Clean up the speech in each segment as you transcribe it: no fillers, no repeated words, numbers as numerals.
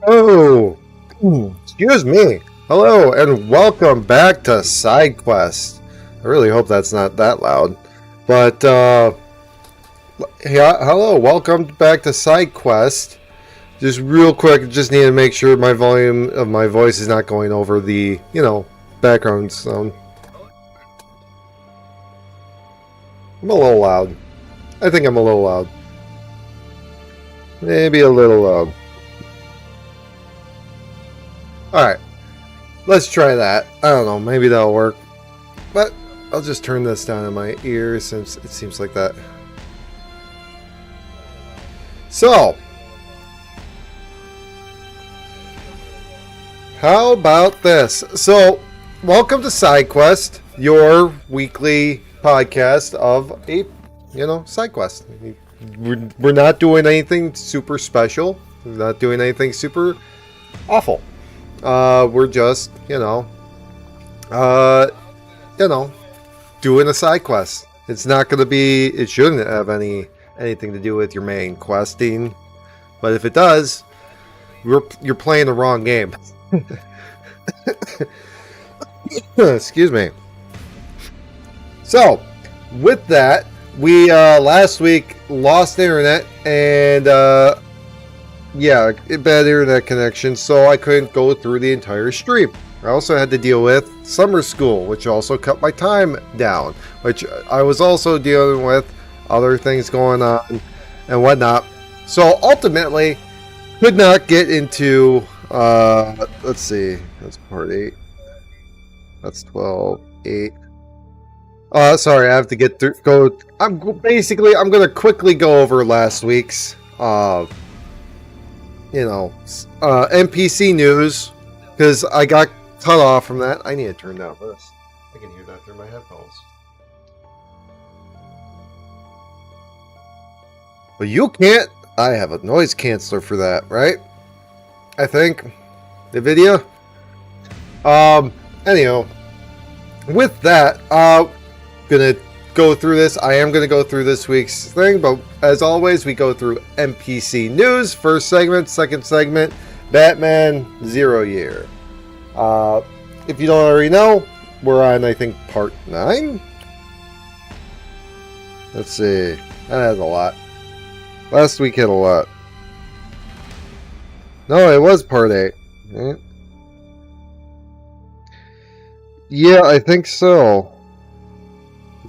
Oh, excuse me. Hello, and welcome back to SideQuest. I really hope that's not that loud. But, yeah, hello, welcome back to SideQuest. Just real quick, just need to make sure my volume of my voice is not going over the, background sound. I'm a little loud. I think I'm a little loud. Maybe a little loud. Alright, let's try that. I don't know, maybe that'll work. But I'll just turn this down in my ears since it seems like that. So, how about this? So, welcome to SideQuest, your weekly podcast of a, SideQuest. We're not doing anything super special. We're not doing anything super awful. We're just, doing a side quest. It's not going to be, it shouldn't have anything to do with your main questing. But if it does, you're playing the wrong game. Excuse me. So, with that, we last week lost internet and yeah, bad internet connection, so I couldn't go through the entire stream. I also had to deal with summer school, which also cut my time down, which I was also dealing with other things going on and whatnot. So ultimately, could not get into, let's see, that's part 8. That's 12, 8. Sorry, I have to get through, I'm going to quickly go over last week's, NPC news, because I got cut off from that. I need to turn down this. I can hear that through my headphones. But you can't. I have a noise canceller for that, right? I think. The video. Anyhow, with that, gonna go through this. I am gonna go through this week's thing, but as always, we go through NPC news. First segment, second segment, Batman 0 Year. If you don't already know, we're on, I think, part 9. Let's see. That has a lot. Last week had a lot. No, it was part 8. Right? Yeah, I think so.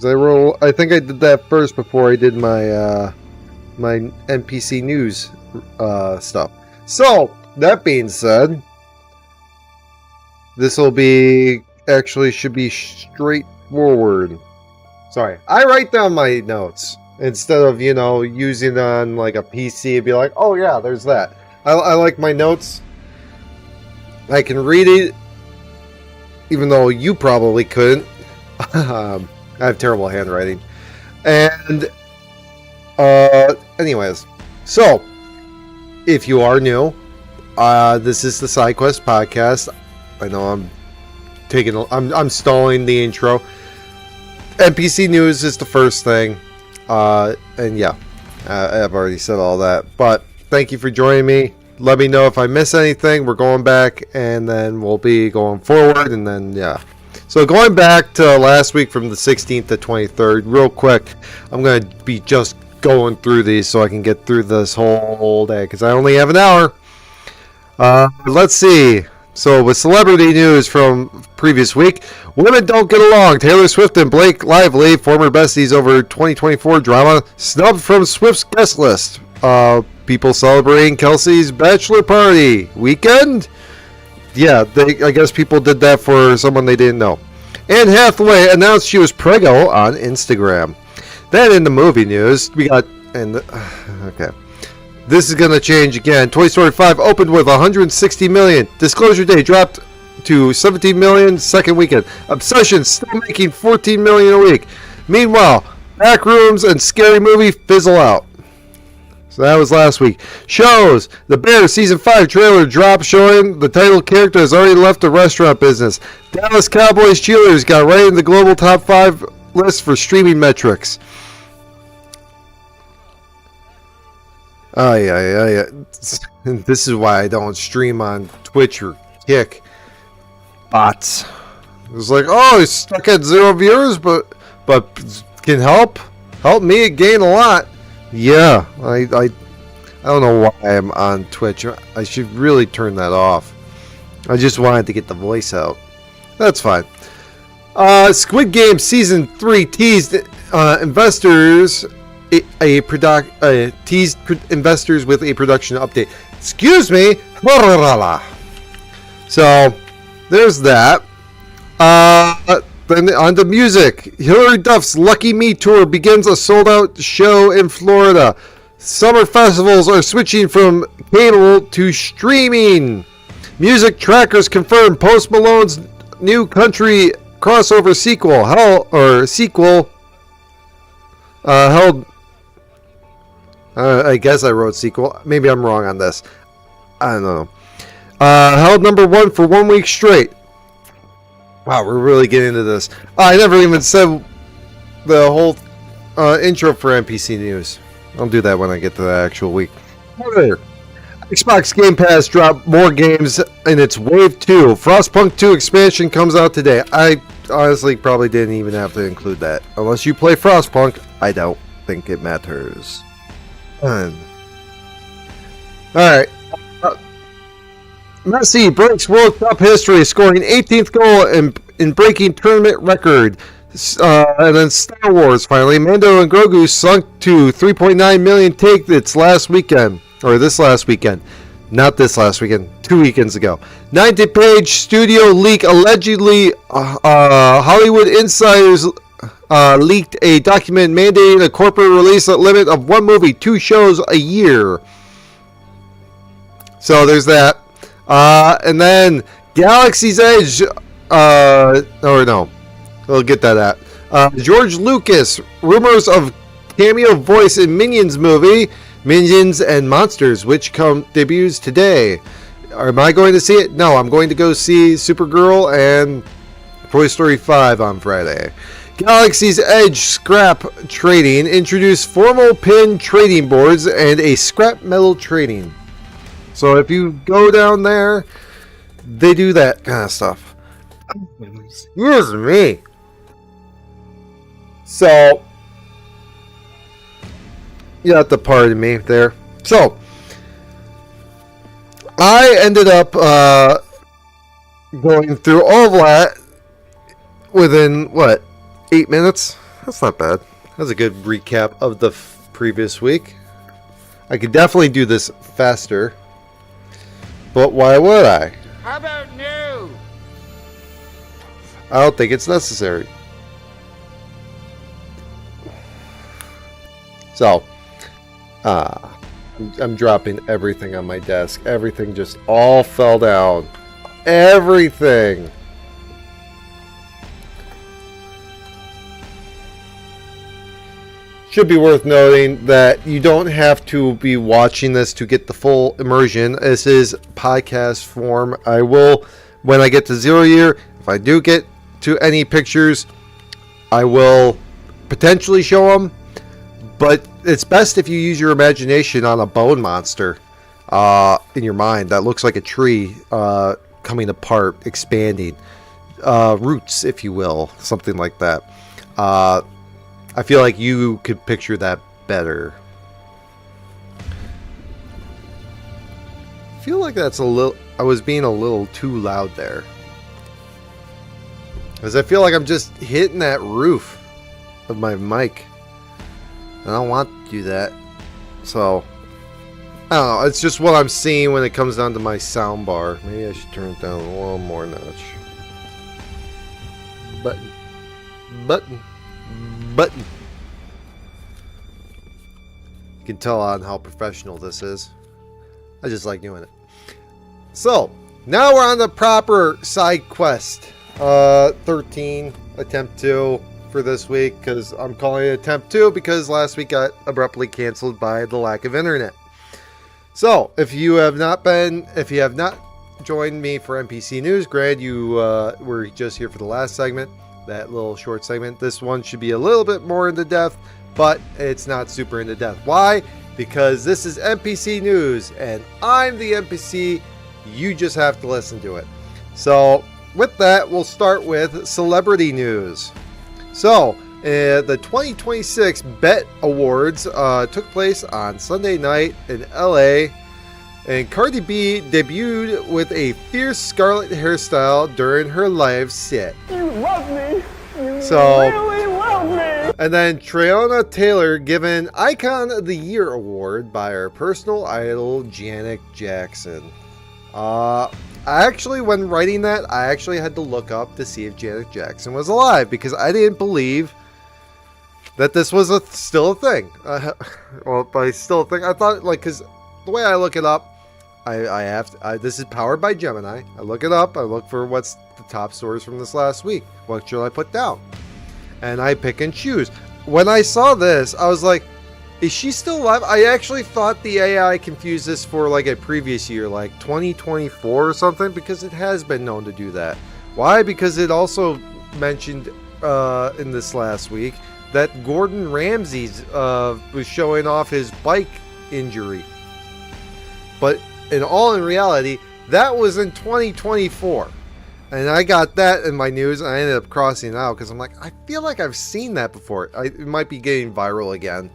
I think I did that first before I did my my NPC news stuff. So, that being said, this will be, actually should be straightforward. Sorry, I write down my notes instead of, using it on like a PC and be like, oh yeah, there's that. I like my notes. I can read it, even though you probably couldn't. I have terrible handwriting. And, anyways. So, if you are new, this is the SideQuest podcast. I know I'm stalling the intro. NPC news is the first thing. And yeah, I've already said all that. But, thank you for joining me. Let me know if I miss anything. We're going back, and then we'll be going forward, and then, yeah. So going back to last week from the 16th to 23rd, real quick, I'm going to be just going through these so I can get through this whole day, because I only have an hour. Let's see. So with celebrity news from previous week, women don't get along. Taylor Swift and Blake Lively, former besties over 2024 drama, snubbed from Swift's guest list. People celebrating Kelsey's bachelor party weekend. Yeah, I guess people did that for someone they didn't know. Anne Hathaway announced she was preggo on Instagram. Then in the movie news, we got... okay. This is going to change again. Toy Story 5 opened with 160 million. Disclosure Day dropped to 17 million second weekend. Obsession still making 14 million a week. Meanwhile, Backrooms and Scary Movie fizzle out. So that was last week. Shows. The Bear Season 5 trailer dropped showing the title character has already left the restaurant business. Dallas Cowboys cheerleaders got right in the global top 5 list for streaming metrics. Oh yeah. This is why I don't stream on Twitch or Kick. Bots. It's like, oh, he's stuck at 0 viewers, but can help me gain a lot. Yeah, I don't know why I'm on Twitch. I should really turn that off. I just wanted to get the voice out. That's fine. Squid Game Season 3 teased investors teased investors with a production update. Excuse me. So there's that. Then on to music. Hilary Duff's Lucky Me tour begins a sold-out show in Florida. Summer festivals are switching from cable to streaming. Music trackers confirm Post Malone's new country crossover sequel held. I guess I wrote sequel. Maybe I'm wrong on this. I don't know. Held number 1 for 1 week straight. Wow, we're really getting into this. I never even said the whole intro for NPC News. I'll do that when I get to the actual week. Here. Xbox Game Pass dropped more games in its Wave 2. Frostpunk 2 expansion comes out today. I honestly probably didn't even have to include that. Unless you play Frostpunk, I don't think it matters. Alright. Messi breaks World Cup history, scoring 18th goal in breaking tournament record. And then Star Wars, finally. Mando and Grogu sunk to 3.9 million tickets last weekend. Or this last weekend. Not this last weekend. 2 weekends ago. 90-page studio leak. Allegedly, Hollywood insiders leaked a document mandating a corporate release limit of 1 movie, 2 shows a year. So there's that. And then Galaxy's Edge. Or no. We'll get that at. George Lucas. Rumors of cameo voice in Minions movie. Minions and Monsters, which debuts today. Am I going to see it? No, I'm going to go see Supergirl and Toy Story 5 on Friday. Galaxy's Edge Scrap Trading introduced formal pin trading boards and a scrap metal trading. So if you go down there, they do that kind of stuff. Excuse me. So, you have to pardon me there. So, I ended up going through all of that within, 8 minutes? That's not bad. That's a good recap of the previous week. I could definitely do this faster. But why would I? How about no? I don't think it's necessary. So, I'm dropping everything on my desk. Everything just all fell down. Everything. Should be worth noting that you don't have to be watching this to get the full immersion. This is podcast form. I will, when I get to 0 year, if I do get to any pictures, I will potentially show them. But it's best if you use your imagination on a bone monster in your mind that looks like a tree coming apart, expanding. Roots, if you will. Something like that. I feel like you could picture that better. I feel like that's a little... I was being a little too loud there. Because I feel like I'm just hitting that roof of my mic. I don't want to do that. So, I don't know. It's just what I'm seeing when it comes down to my sound bar. Maybe I should turn it down a little more notch. Button. You can tell on how professional this is. I just like doing it. So, now we're on the proper side quest. 13, attempt 2 for this week, because I'm calling it attempt 2 because last week got abruptly canceled by the lack of internet. So, if you have not joined me for NPC News, granted you were just here for the last segment, that little short segment. This one should be a little bit more into depth, but it's not super into depth. Why? because this is NPC News, and I'm the NPC. You just have to listen to it. So, with that, we'll start with celebrity news. So, the 2026 BET Awards took place on Sunday night in LA, and Cardi B debuted with a fierce scarlet hairstyle during her live set. You love me. You really love me. And then Trayona Taylor given Icon of the Year award by her personal idol Janet Jackson. When writing that, I actually had to look up to see if Janet Jackson was alive because I didn't believe that this was still a thing. By still a thing, I thought because the way I look it up, this is powered by Gemini. I look it up. I look for what's the top stories from this last week. What should I put down? And I pick and choose. When I saw this, I was like, is she still alive? I actually thought the AI confused this for like a previous year, like 2024 or something, because it has been known to do that. Why? Because it also mentioned in this last week that Gordon Ramsay was showing off his bike injury. But in reality, that was in 2024. And I got that in my news, and I ended up crossing it out because I'm like, I feel like I've seen that before. It might be getting viral again,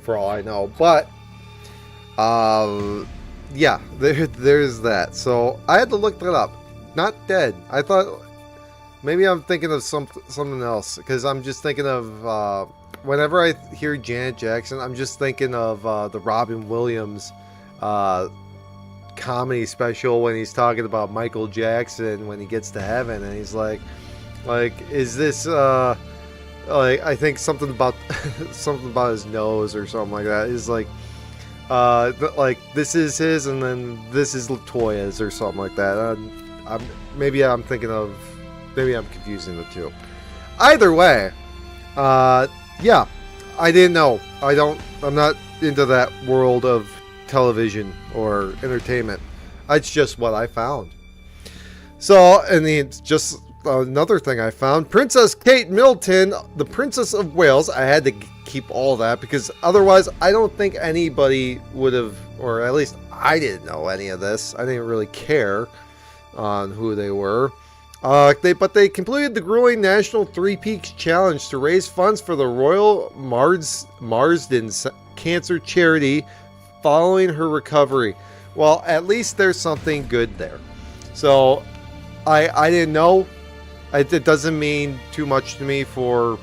for all I know. But, yeah, there's that. So I had to look that up. Not dead. I thought maybe I'm thinking of something else because I'm just thinking of whenever I hear Janet Jackson, I'm just thinking of the Robin Williams comedy special when he's talking about Michael Jackson when he gets to heaven, and he's like is this I think something about his nose or something like that. Is like this is his and then this is Latoya's or something like that. Maybe I'm confusing the two. Either way, yeah, I didn't know. I'm not into that world of television or entertainment. It's just what I found. So, and it's just another thing I found. Princess Kate Middleton, the Princess of Wales. I had to keep all that because otherwise I don't think anybody would have, or at least I didn't know any of this. I didn't really care on who they were. But they completed the grueling National Three Peaks Challenge to raise funds for the Royal Marsden Cancer Charity following her recovery. Well, at least there's something good there. So I didn't know. It doesn't mean too much to me for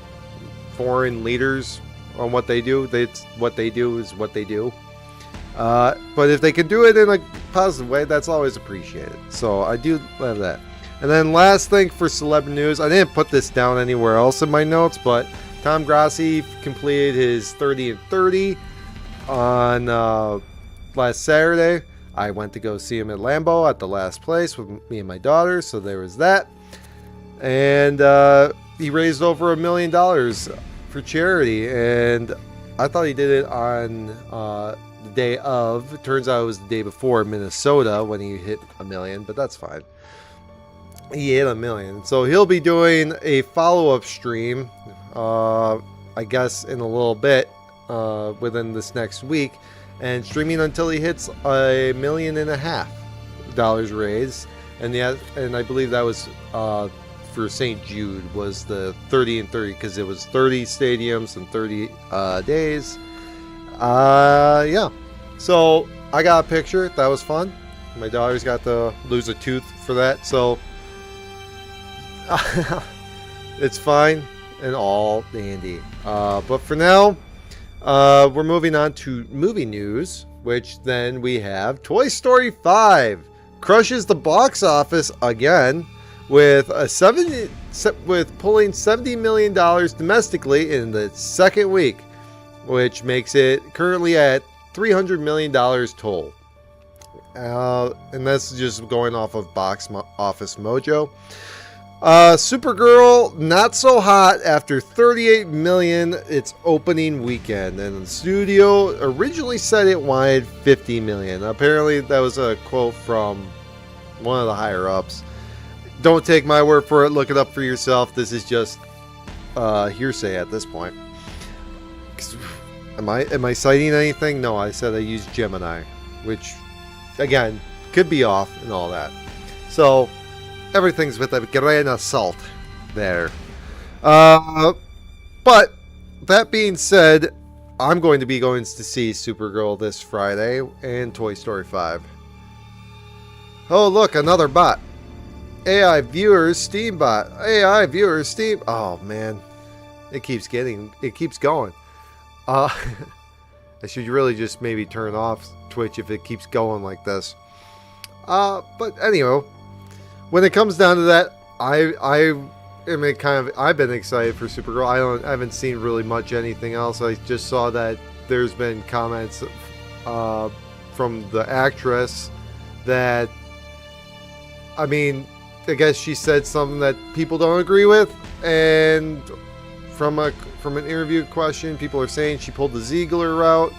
foreign leaders on what they do. What they do is what they do. But if they can do it in a positive way, that's always appreciated. So I do love that. And then last thing for celebrity news, I didn't put this down anywhere else in my notes, but Tom Grassi completed his 30 and 30 on last Saturday. I went to go see him at Lambeau at the last place with me and my daughter, so there was that. And he raised over $1 million for charity, and I thought he did it on the day of. It turns out it was the day before Minnesota when he hit $1 million, but that's fine. He hit $1 million, so he'll be doing a follow-up stream, I guess in a little bit, within this next week, and streaming until he hits $1.5 million raised. And I believe that was for St. Jude was the 30 and 30 because it was 30 stadiums and 30 days. Yeah, so I got a picture. That was fun. My daughter's got to lose a tooth for that, so it's fine and all dandy. But for now, we're moving on to movie news, which then we have Toy Story 5 crushes the box office again with pulling $70 million domestically in the second week, which makes it currently at $300 million total. And that's just going off of Box Office Mojo. Supergirl, not so hot after $38 million its opening weekend, and the studio originally said it wanted $50 million. Apparently that was a quote from one of the higher ups. Don't take my word for it, look it up for yourself. This is just hearsay at this point. Am I citing anything? No, I said I used Gemini, which, again, could be off and all that. So, everything's with a grain of salt there. But, that being said, I'm going to be going to see Supergirl this Friday and Toy Story 5. Oh, look, another bot. AI viewers, Steam bot. AI viewers, Steam. Oh, man. It keeps going. I should really just maybe turn off Twitch if it keeps going like this. But anyway, when it comes down to that, I've been excited for Supergirl. I haven't seen really much anything else. I just saw that there's been comments from the actress that, I mean, I guess she said something that people don't agree with, and from an interview question, people are saying she pulled the Ziegler route.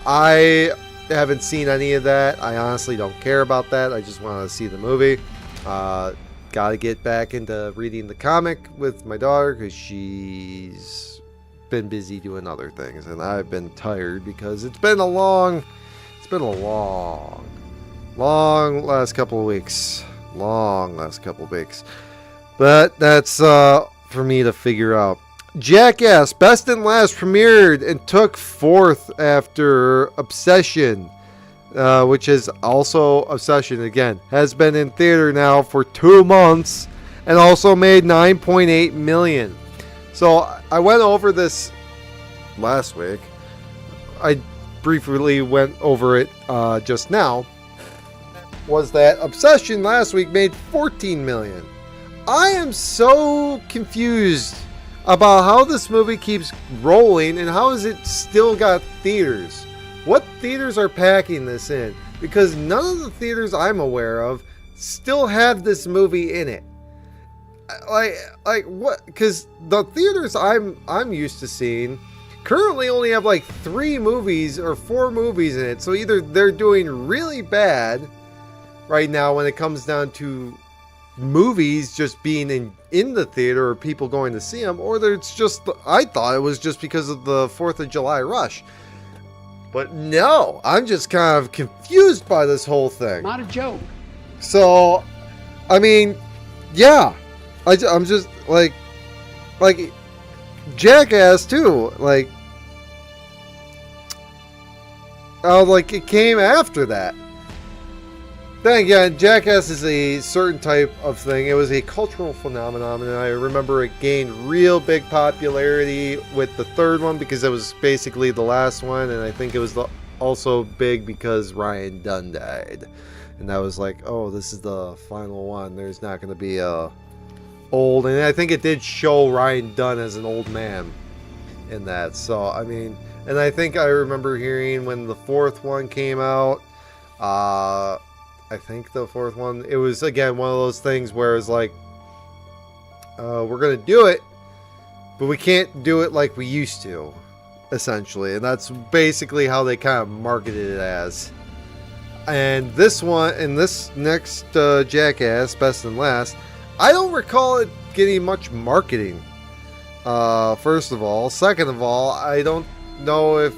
I haven't seen any of that. I honestly don't care about that. I just want to see the movie. Got to get back into reading the comic with my daughter because she's been busy doing other things, and I've been tired because it's been a long last couple of weeks. But that's for me to figure out. Jackass Best in Last premiered and took 4th after Obsession, which is also Obsession again, has been in theater now for 2 months and also made $9.8 million. So I went over this last week. I briefly went over it just now. Was that Obsession last week made $14 million. I am so confused about how this movie keeps rolling and how is it still got theaters. What theaters are packing this in? Because none of the theaters I'm aware of still have this movie in it. Like what? Because the theaters I'm used to seeing currently only have like 3 movies or 4 movies in it. So either they're doing really bad right now when it comes down to movies just being in the theater or people going to see them, or it's just, I thought it was just because of the 4th of July rush. But no, I'm just kind of confused by this whole thing. Not a joke. So, I mean, yeah, I'm just like Jackass too. Like it came after that. Then again, Jackass is a certain type of thing. It was a cultural phenomenon, and I remember it gained real big popularity with the 3rd one because it was basically the last one, and I think it was also big because Ryan Dunn died. And that was like, oh, this is the final one. There's not going to be a old, and I think it did show Ryan Dunn as an old man in that. So, I mean, and I think I remember hearing when the 4th one came out, I think the 4th one, it was, again, one of those things where it's like, we're going to do it, but we can't do it like we used to, essentially. And that's basically how they kind of marketed it as. And this one, and this next Jackass, Best and Last, I don't recall it getting much marketing, first of all. Second of all, I don't know if,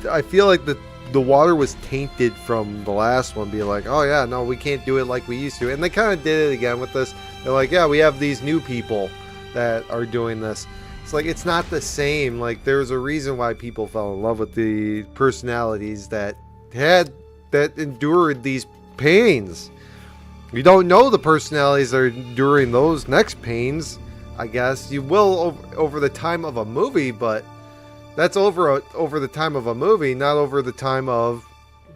I feel like the water was tainted from the last one, being like, oh yeah, no, we can't do it like we used to. And they kind of did it again with this. They're like, yeah, we have these new people that are doing this. It's like, it's not the same. Like, there's a reason why people fell in love with the personalities that endured these pains. You don't know the personalities that are enduring those next pains, I guess. You will over the time of a movie, but that's over the time of a movie, not over the time of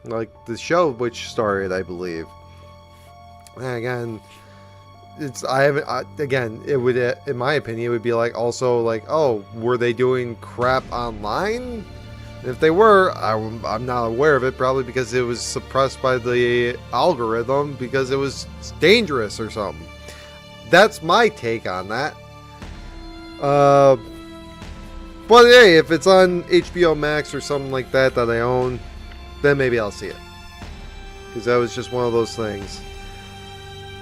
like the show, which started, I believe. And again, it would, in my opinion, it would be like also like, oh, were they doing crap online? And if they were, I'm not aware of it, probably because it was suppressed by the algorithm because it was dangerous or something. That's my take on that. But hey, if it's on HBO Max or something like that that I own, then maybe I'll see it. Because that was just one of those things.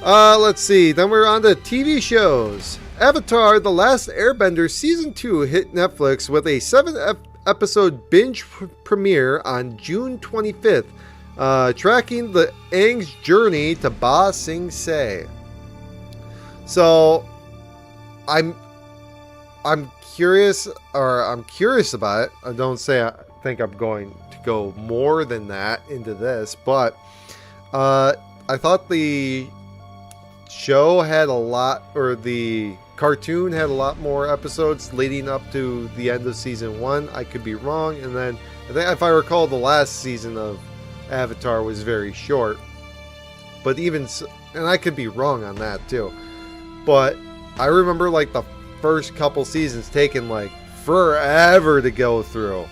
Let's see. Then we're on to TV shows. Avatar: The Last Airbender Season 2 hit Netflix with a episode binge premiere on June 25th, tracking the Aang's journey to Ba Sing Se. So, I'm curious about it. I don't say I think I'm going to go more than that into this, but I thought the show had a lot, or the cartoon had a lot more episodes leading up to the end of season 1. I could be wrong, and then I think, if I recall, the last season of Avatar was very short. But even, and I could be wrong on that too. But I remember like the first couple seasons taking like forever to go through,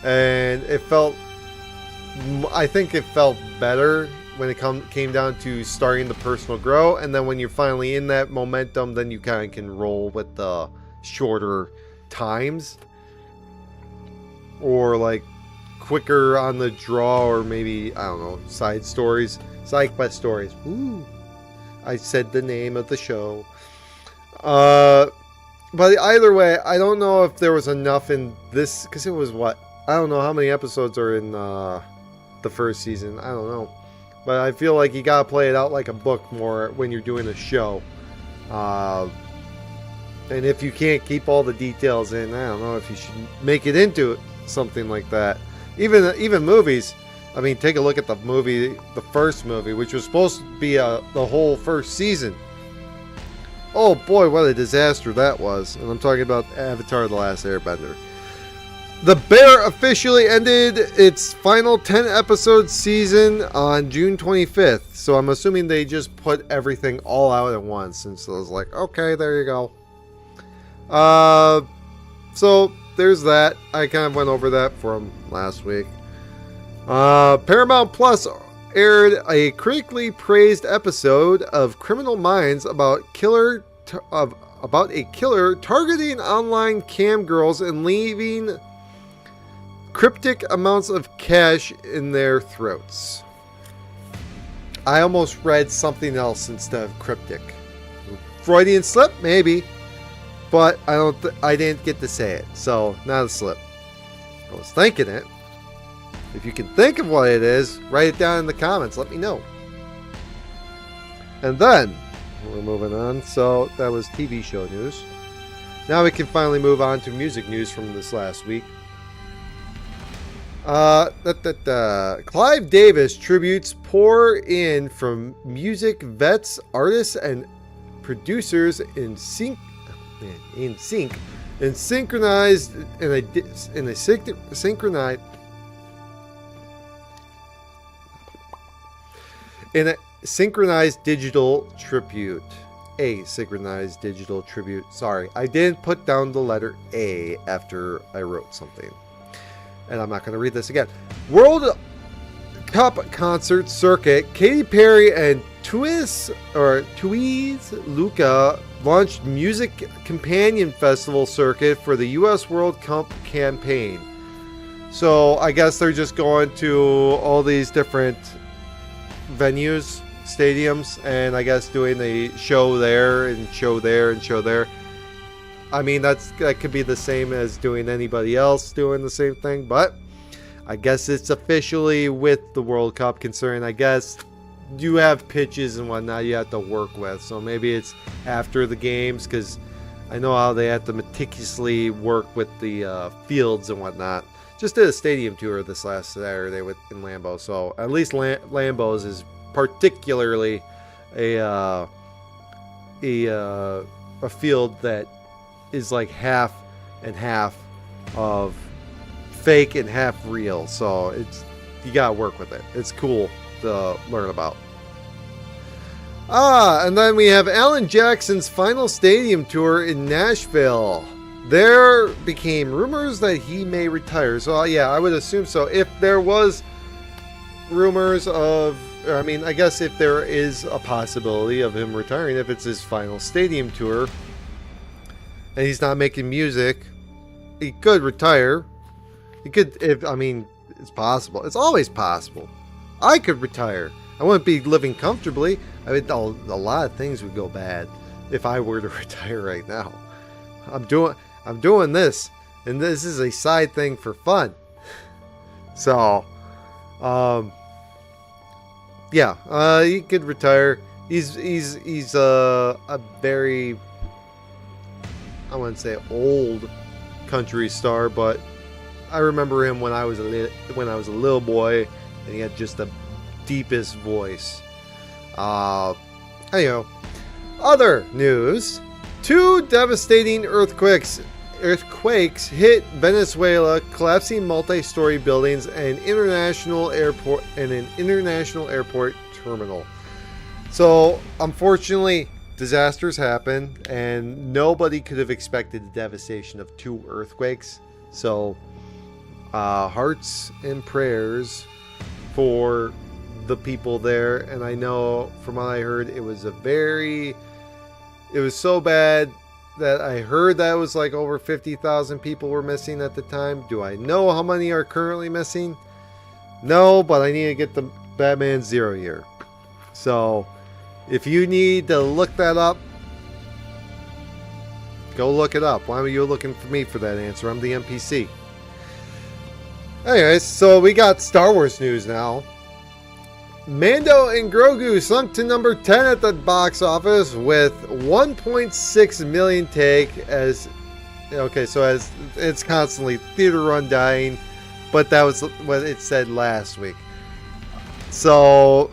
and I think it felt better when it came down to starting the personal grow, and then when you're finally in that momentum, then you kind of can roll with the shorter times, or like quicker on the draw, or maybe, I don't know, side quest stories. Ooh, I said the name of the show. But either way, I don't know if there was enough in this, because it was what? I don't know how many episodes are in the first season. I don't know. But I feel like you gotta play it out like a book more when you're doing a show. And if you can't keep all the details in, I don't know if you should make it into something like that. Even movies. I mean, take a look at the first movie, which was supposed to be the whole first season. Oh boy, what a disaster that was. And I'm talking about Avatar: The Last Airbender. The Bear officially ended its final 10-episode season on June 25th. So I'm assuming they just put everything all out at once. And so I was like, okay, there you go. So there's that. I kind of went over that from last week. Paramount Plus aired a critically praised episode of Criminal Minds about a killer targeting online cam girls and leaving cryptic amounts of cash in their throats. I almost read something else instead of cryptic. Freudian slip, maybe, but I didn't get to say it, so not a slip. I was thinking it. If you can think of what it is, write it down in the comments. Let me know. And then we're moving on. So that was TV show news. Now we can finally move on to music news from this last week. Clive Davis tributes pour in from music vets, artists, and producers in a synchronized digital tribute. A synchronized digital tribute. Sorry, I didn't put down the letter A after I wrote something. And I'm not going to read this again. World Cup concert circuit. Katy Perry and Twiz Luca launched music companion festival circuit for the U.S. World Cup campaign. So I guess they're just going to all these different venues, stadiums, and I guess doing a show there and show there and show there. I mean, that could be the same as doing anybody else doing the same thing, but I guess it's officially with the World Cup, concerning, I guess, you have pitches and whatnot you have to work with. So maybe it's after the games, because I know how they have to meticulously work with the fields and whatnot. Just did a stadium tour this last Saturday in Lambeau, so at least Lambeau's is particularly a field that is like half and half of fake and half real, so you gotta work with it. It's cool to learn about. And then we have Alan Jackson's final stadium tour in Nashville. There became rumors that he may retire. So yeah, I would assume so. If there was rumors of, I mean, I guess if there is a possibility of him retiring, if it's his final stadium tour and he's not making music, he could retire. He could, it's possible. It's always possible. I could retire. I wouldn't be living comfortably. I mean, a lot of things would go bad if I were to retire right now. I'm doing this and this is a side thing for fun. So, yeah, he could retire. He's a very, I wouldn't say old country star, but I remember him when I was a little boy, and he had just the deepest voice. Anyhow, other news: 2 devastating earthquakes hit Venezuela, collapsing multi-story buildings and an international airport terminal. So, unfortunately, disasters happen, and nobody could have expected the devastation of 2 earthquakes. So, hearts and prayers for the people there. And I know from what I heard, it was so bad that I heard that it was like over 50,000 people were missing at the time. Do I know how many are currently missing? No, but I need to get the Batman Zero Year. So, if you need to look that up, go look it up. Why are you looking for me for that answer? I'm the NPC. Anyways, so we got Star Wars news now. Mando and Grogu sunk to number 10 at the box office with 1.6 million take as it's constantly theater run dying, but that was what it said last week. So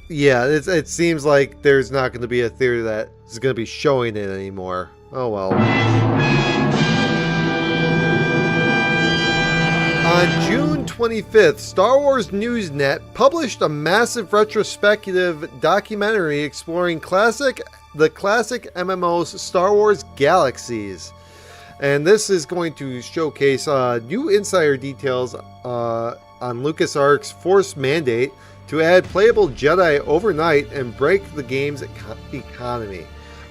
yeah, it seems like there's not going to be a theater that is going to be showing it anymore. Oh well. On June 25th, Star Wars Newsnet published a massive retrospective documentary exploring the classic MMOs Star Wars Galaxies. And this is going to showcase new insider details on LucasArts' forced mandate to add playable Jedi overnight and break the game's economy.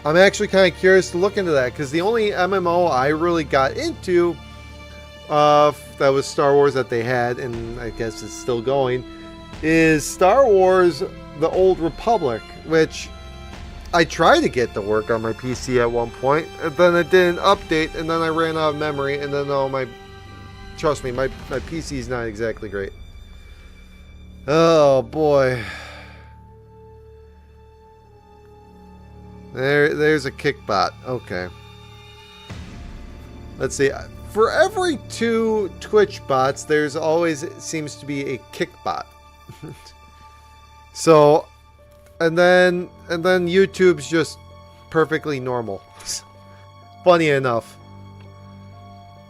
I'm actually kind of curious to look into that, because the only MMO I really got into that was Star Wars that they had, and I guess it's still going, is Star Wars The Old Republic, which I tried to get to work on my PC at one point, and then it didn't update, and then I ran out of memory, and then trust me, my PC is not exactly great. Oh boy. There's a kickbot. Okay. Let's see. For every 2 Twitch bots, there's always seems to be a kickbot. So, and then YouTube's just perfectly normal. Funny enough.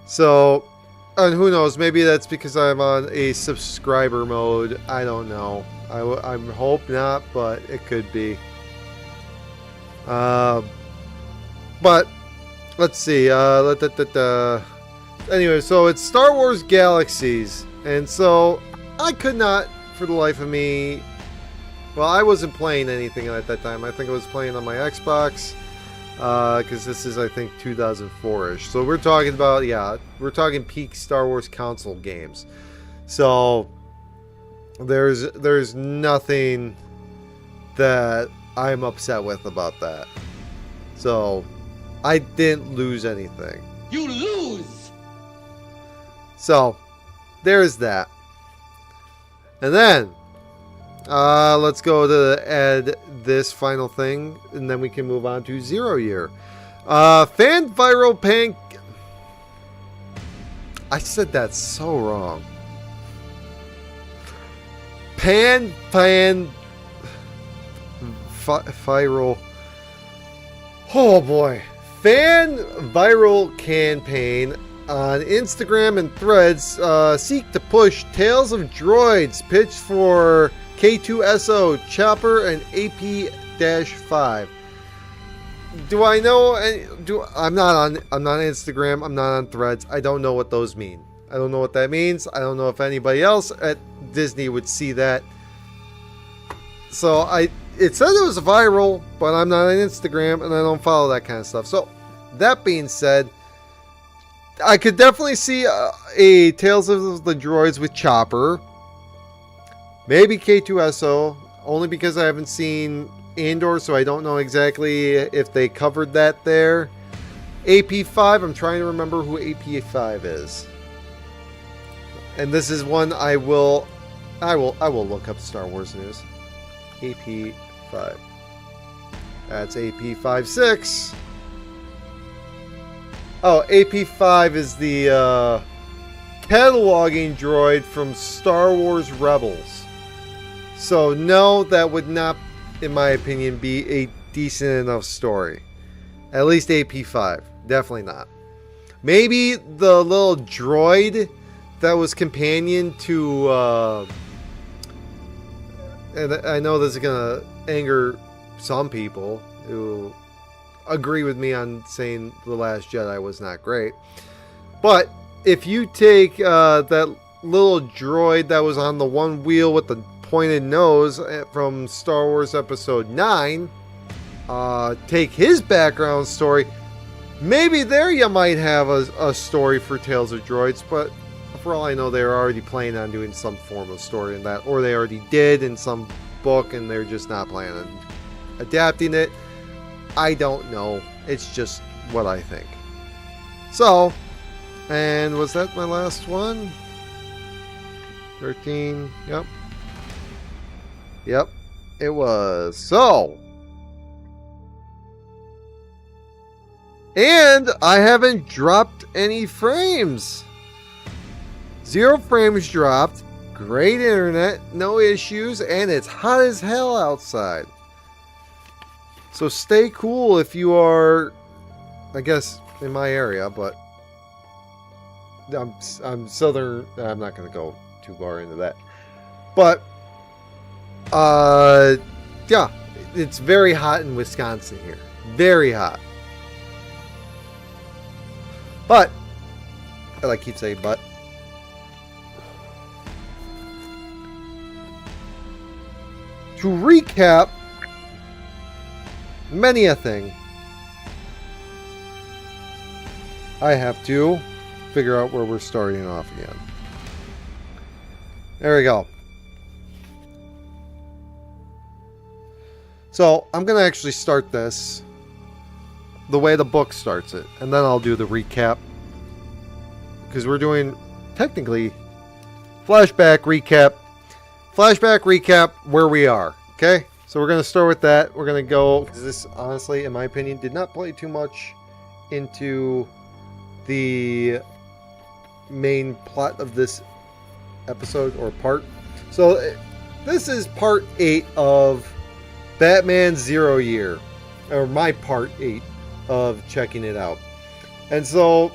So, and who knows? Maybe that's because I'm on a subscriber mode. I don't know. I hope not, but it could be. But let's see. Anyway, so it's Star Wars Galaxies, and so I could not, for the life of me. Well, I wasn't playing anything at that time. I think I was playing on my Xbox, because this is, I think, 2004-ish. So we're talking about, we're talking peak Star Wars console games. So there's nothing that I'm upset with about that. So I didn't lose anything. You lose! So there's that. And then let's go to add this final thing, and then we can move on to Zero Year. Fan viral pan. I said that so wrong. Viral. Oh boy. Fan viral campaign on Instagram and Threads seek to push Tales of Droids pitch for K2SO, Chopper, and AP-5. Do I know? I'm not on Instagram. I'm not on Threads. I don't know what those mean. I don't know what that means. I don't know if anybody else at Disney would see that. So it said it was viral, but I'm not on Instagram and I don't follow that kind of stuff. So that being said, I could definitely see a Tales of the Droids with Chopper. Maybe K2SO, only because I haven't seen Andor, so I don't know exactly if they covered that there. AP5, I'm trying to remember who AP5 is. And this is one I will look up Star Wars news. AP5. That's AP56. Oh, AP5 is the cataloging droid from Star Wars Rebels. So no, that would not, in my opinion, be a decent enough story. At least AP5. Definitely not. Maybe the little droid that was companion to... and I know this is going to anger some people who agree with me on saying The Last Jedi was not great. But if you take that little droid that was on the one wheel with the pointed nose from Star Wars Episode 9, take his background story, maybe there you might have a story for Tales of Droids, but for all I know, they're already planning on doing some form of story in that, or they already did in some book, and they're just not planning on adapting it. I don't know. It's just what I think. So, and was that my last one? 13, yep. Yep, it was. So, and I haven't dropped any frames. 0 frames dropped. Great internet, no issues, and it's hot as hell outside. So stay cool if you are, I guess, in my area, but I'm southern. I'm not going to go too far into that. But, yeah, it's very hot in Wisconsin here. Very hot. But, I keep saying but. To recap many a thing, I have to figure out where we're starting off again. There we go. So I'm going to actually start this the way the book starts it, and then I'll do the recap, because we're doing technically flashback recap where we are. Okay, so we're going to start with that. We're going to go, because this honestly, in my opinion, did not play too much into the main plot of this episode or part. So this is part 8 of Batman Zero Year, or my part 8 of checking it out. And so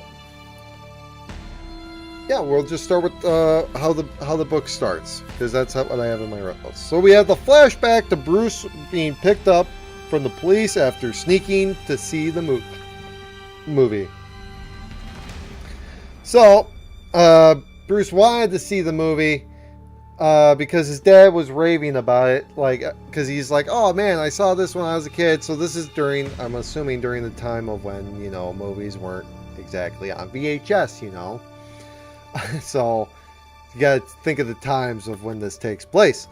yeah, we'll just start with how the book starts, because that's what I have in my notes. So we have the flashback to Bruce being picked up from the police after sneaking to see the movie. So Bruce wanted to see the movie because his dad was raving about it, like, because he's like, oh man, I saw this when I was a kid. So this is during, I'm assuming, during the time of when, you know, movies weren't exactly on VHS, you know. So you gotta think of the times of when this takes place.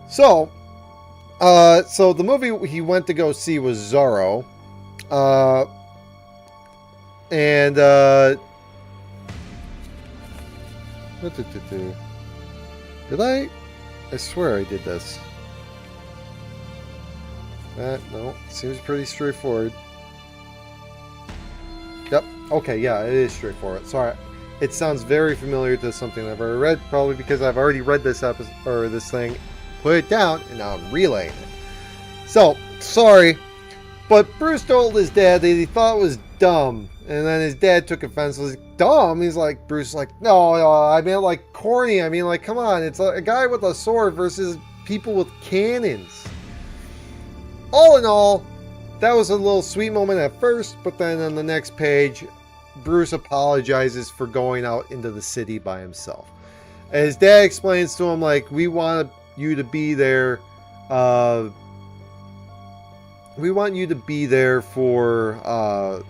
So the movie he went to go see was Zorro, and did I swear I did this. No, seems pretty straightforward. Yep. Okay, yeah, it is straightforward. Sorry. It sounds very familiar to something I've already read, probably because I've already read this episode or this thing, put it down, and now I'm relaying it. So, sorry, but Bruce told his dad that he thought it was dumb, and then his dad took offense. Was dumb? He's like, Bruce is like, no, I mean, like, corny. I mean, like, come on, it's a guy with a sword versus people with cannons. All in all, that was a little sweet moment at first, but then on the next page, Bruce apologizes for going out into the city by himself. And his dad explains to him, like, we want you to be there. We want you to be there for,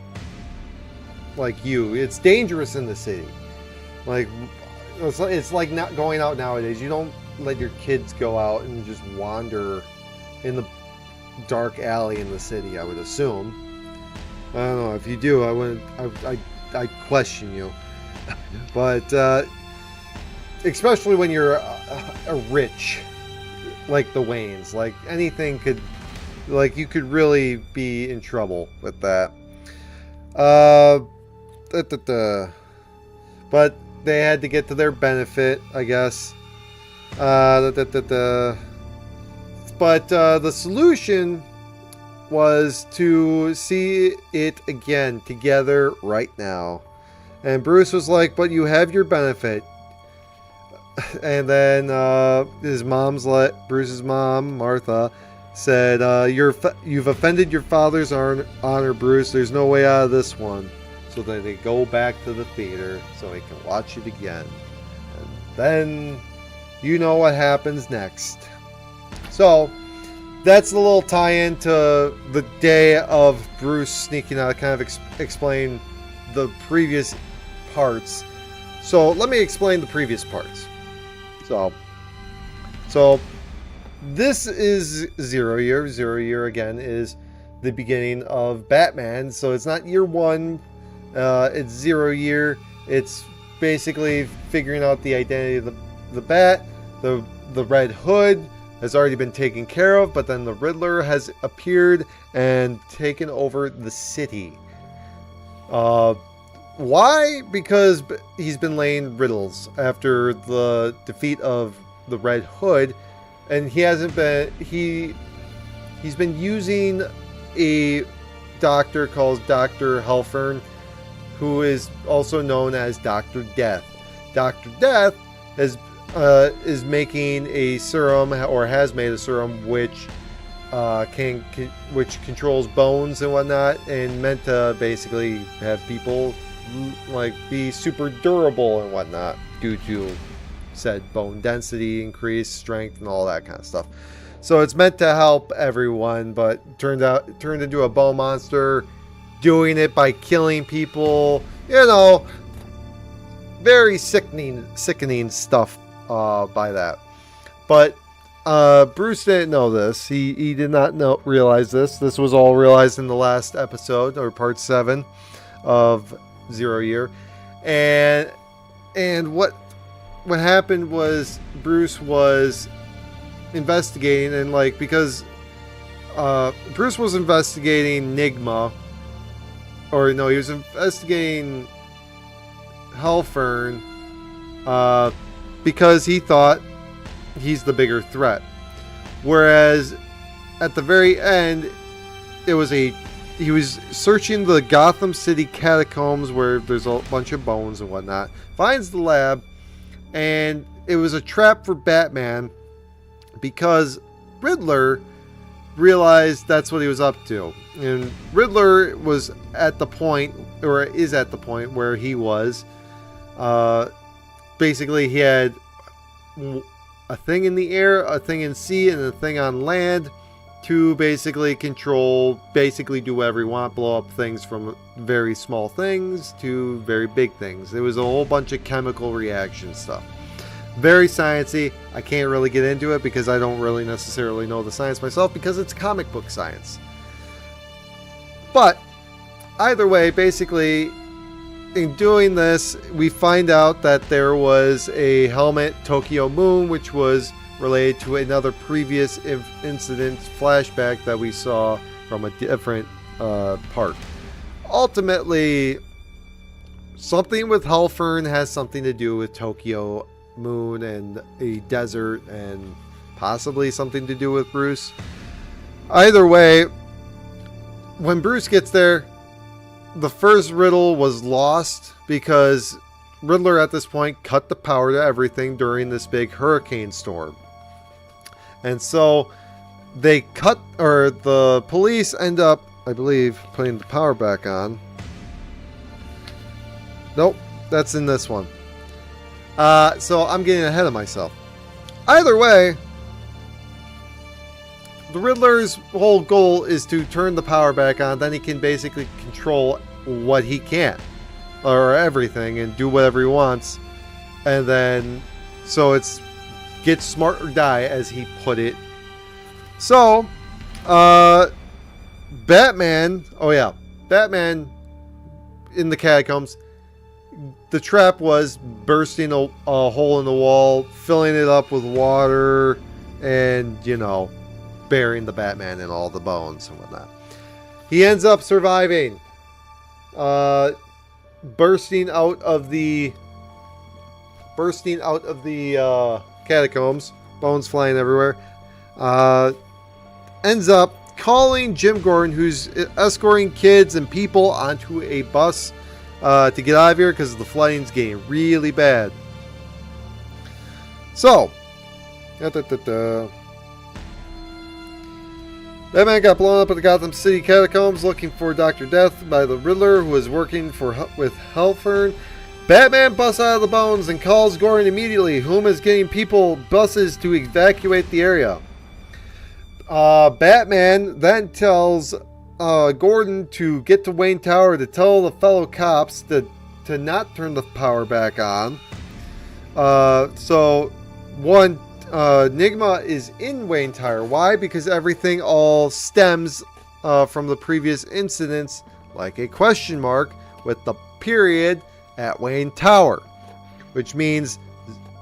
like, you. It's dangerous in the city. Like, it's like not going out nowadays. You don't let your kids go out and just wander in the dark alley in the city, I would assume. I don't know. If you do, I wouldn't. I question you. But especially when you're a rich, like the Waynes, like anything could, like you could really be in trouble with that. But they had to get to their benefit, I guess. But the solution was to see it again together right now. And Bruce was like, but you have your benefit. And then Bruce's mom, Martha, said, you've offended your father's honor, Bruce. There's no way out of this one. So then they go back to the theater so they can watch it again. And then you know what happens next. So that's a little tie-in to the day of Bruce sneaking out, kind of explain the previous parts. So let me explain the previous parts. So this is Zero Year. Zero Year, again, is the beginning of Batman. So it's not year one. It's 0 year. It's basically figuring out the identity of the Bat. The Red Hood has already been taken care of, but then the Riddler has appeared and taken over the city. Why? Because he's been laying riddles after the defeat of the Red Hood, and he's been using a doctor called Dr. Helfern, who is also known as Dr. Death. Dr. Death is making a serum, or has made a serum, which which controls bones and whatnot, and meant to basically have people like be super durable and whatnot due to said bone density, increase, strength, and all that kind of stuff. So it's meant to help everyone, but turned into a bone monster, doing it by killing people. You know, very sickening stuff by that. But Bruce didn't know this. He did not realize this. This was all realized in the last episode, or part 7 of 0 Year. And what happened was Bruce was investigating, and like, because Bruce was investigating Nigma, or no, he was investigating Helfern, because he thought he's the bigger threat. Whereas at the very end, he was searching the Gotham City catacombs where there's a bunch of bones and whatnot, finds the lab, and it was a trap for Batman because Riddler realized that's what he was up to. And Riddler was at the point, or is at the point where he was, basically he had a thing in the air, a thing in sea, and a thing on land to basically control, basically do whatever you want, blow up things from very small things to very big things. It was a whole bunch of chemical reaction stuff. Very sciencey. I can't really get into it because I don't really necessarily know the science myself, because it's comic book science. But either way, basically, in doing this, we find out that there was a helmet, Tokyo Moon, which was related to another previous incident flashback that we saw from a different part. Ultimately, something with Helfern has something to do with Tokyo Moon and a desert, and possibly something to do with Bruce. Either way, when Bruce gets there, the first riddle was lost because Riddler at this point cut the power to everything during this big hurricane storm. And so the police end up, I believe, putting the power back on. Nope, that's in this one. So I'm getting ahead of myself. Either way, the Riddler's whole goal is to turn the power back on, then he can basically control what he can, or everything, and do whatever he wants. And then, so it's get smart or die, as he put it. So, Batman, oh yeah, Batman in the catacombs, the trap was bursting a hole in the wall, filling it up with water, and, burying the Batman in all the bones and whatnot. He ends up surviving, bursting out of the catacombs, bones flying everywhere. Ends up calling Jim Gordon, who's escorting kids and people onto a bus to get out of here because the flooding's getting really bad. So, Batman got blown up at the Gotham City catacombs looking for Dr. Death by the Riddler, who was working with Halfern. Batman busts out of the bones and calls Gordon immediately, whom is getting buses to evacuate the area. Batman then tells Gordon to get to Wayne Tower to tell the fellow cops to not turn the power back on. Nigma is in Wayne Tower. Why? Because everything all stems from the previous incidents, like a question mark with the period at Wayne Tower, which means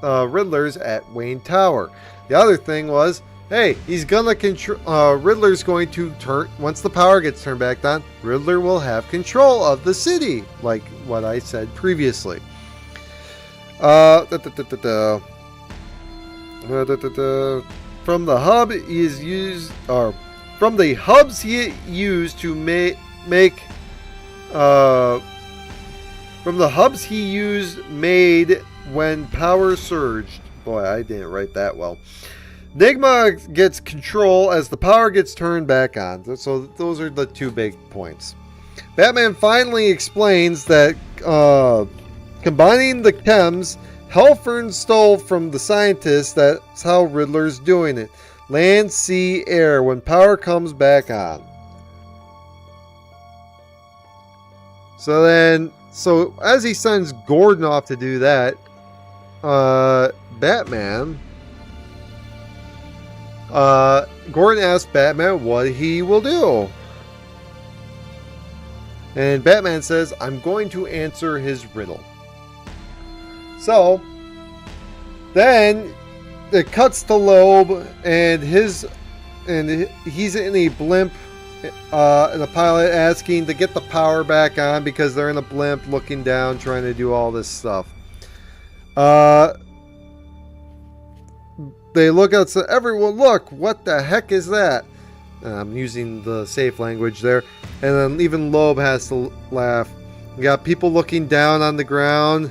Riddler's at Wayne Tower. The other thing was, hey, he's gonna control. Riddler's going to turn once the power gets turned back on. Riddler will have control of the city, like what I said previously. From the hub hubs he used to make from the hubs he used made when power surged. Boy, I didn't write that well. Nigma gets control as the power gets turned back on. So those are the two big points. Batman finally explains that combining the chems Halfern stole from the scientists, that's how Riddler's doing it. Land, sea, air, when power comes back on. So as he sends Gordon off to do that, Gordon asks Batman what he will do. And Batman says, I'm going to answer his riddle. So, then it cuts to Loeb, and he's in a blimp, in a pilot asking to get the power back on because they're in a blimp looking down, trying to do all this stuff. They look out, so everyone, look, what the heck is that? I'm using the safe language there. And then even Loeb has to laugh. You got people looking down on the ground.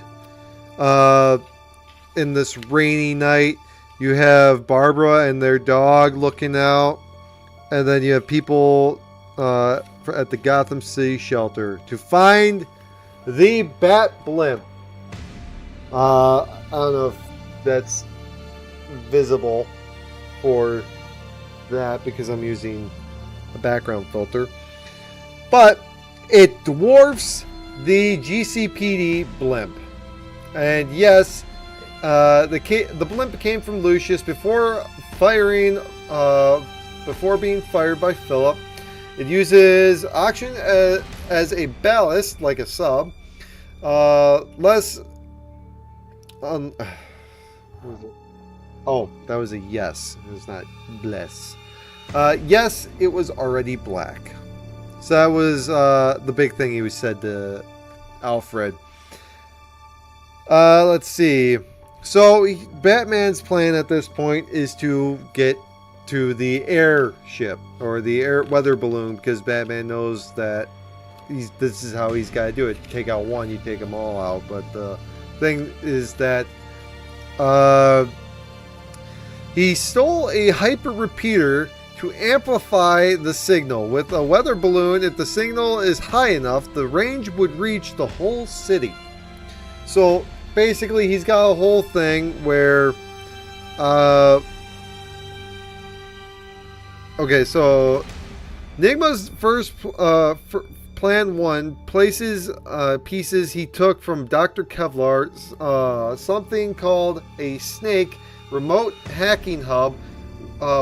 In this rainy night, you have Barbara and their dog looking out, and then you have people at the Gotham City shelter to find the Bat Blimp. I don't know if that's visible for that because I'm using a background filter, but it dwarfs the GCPD blimp. And yes, the blimp came from Lucius before being fired by Philip. It uses oxygen as a ballast, like a sub. Less. What was it? Oh, that was a yes. It was not bless. Yes, it was already black. So that was the big thing he said to Alfred. Let's see. So Batman's plan at this point is to get to the airship or the air weather balloon, because Batman knows that this is how he's got to do it. Take out one, you take them all out. But the thing is that he stole a hyper repeater to amplify the signal. With a weather balloon, if the signal is high enough, the range would reach the whole city. So basically, he's got a whole thing where okay, so Nigma's first plan one places pieces he took from Dr. Kevlar's something called a Snake remote hacking hub.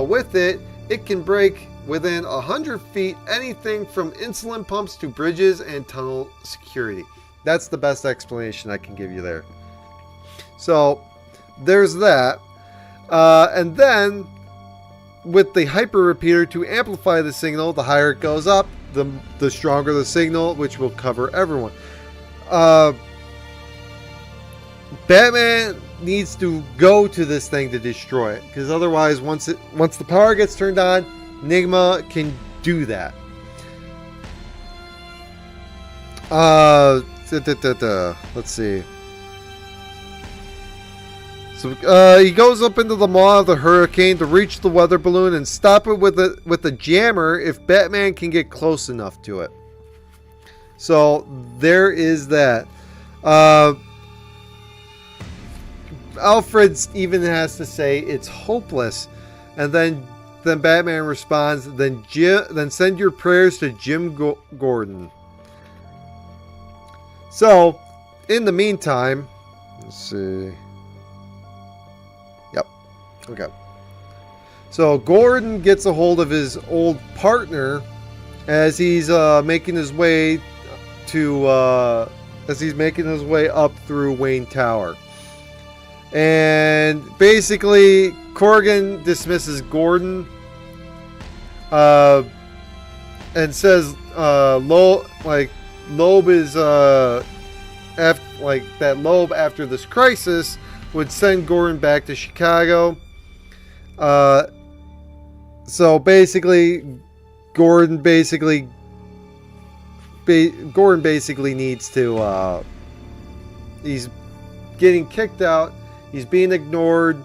With it can break within 100 feet anything from insulin pumps to bridges and tunnel security. That's the best explanation I can give you there. So there's that. And then with the hyper repeater to amplify the signal, the higher it goes up, the stronger the signal, which will cover everyone. Batman needs to go to this thing to destroy it, because otherwise once the power gets turned on, Nigma can do that. Let's see. So he goes up into the maw of the hurricane to reach the weather balloon and stop it with a jammer if Batman can get close enough to it. So there is that. Alfred even has to say it's hopeless, and then Batman responds, then send your prayers to Jim Gordon. So in the meantime, let's see. Yep. Okay. So Gordon gets a hold of his old partner as he's making his way up through Wayne Tower. And basically Corrigan dismisses Gordon and says Loeb is Loeb after this crisis would send Gordon back to Chicago. So basically Gordon basically needs to he's getting kicked out, he's being ignored,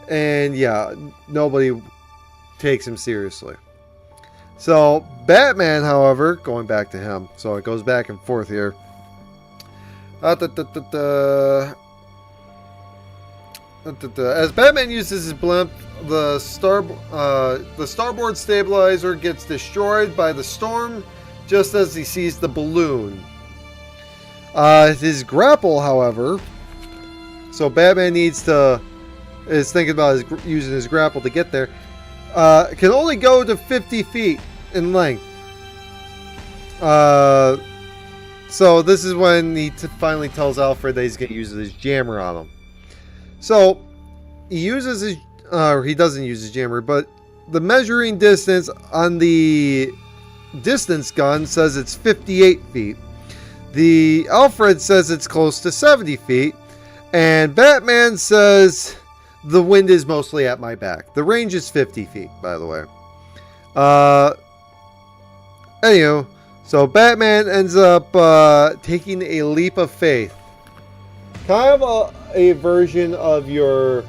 and yeah, nobody takes him seriously. So Batman, however, going back to him, so it goes back and forth here. As Batman uses his blimp, the starboard stabilizer gets destroyed by the storm just as he sees the balloon. His grapple, however, so Batman is thinking about using his grapple to get there, can only go to 50 feet in length. So this is when he finally tells Alfred that he's going to use his jammer on him. So he uses his, he doesn't use his jammer, but the measuring distance on the distance gun says it's 58 feet. The Alfred says it's close to 70 feet. And Batman says the wind is mostly at my back. The range is 50 feet, by the way. Anywho, so Batman ends up taking a leap of faith. Kind of a version of your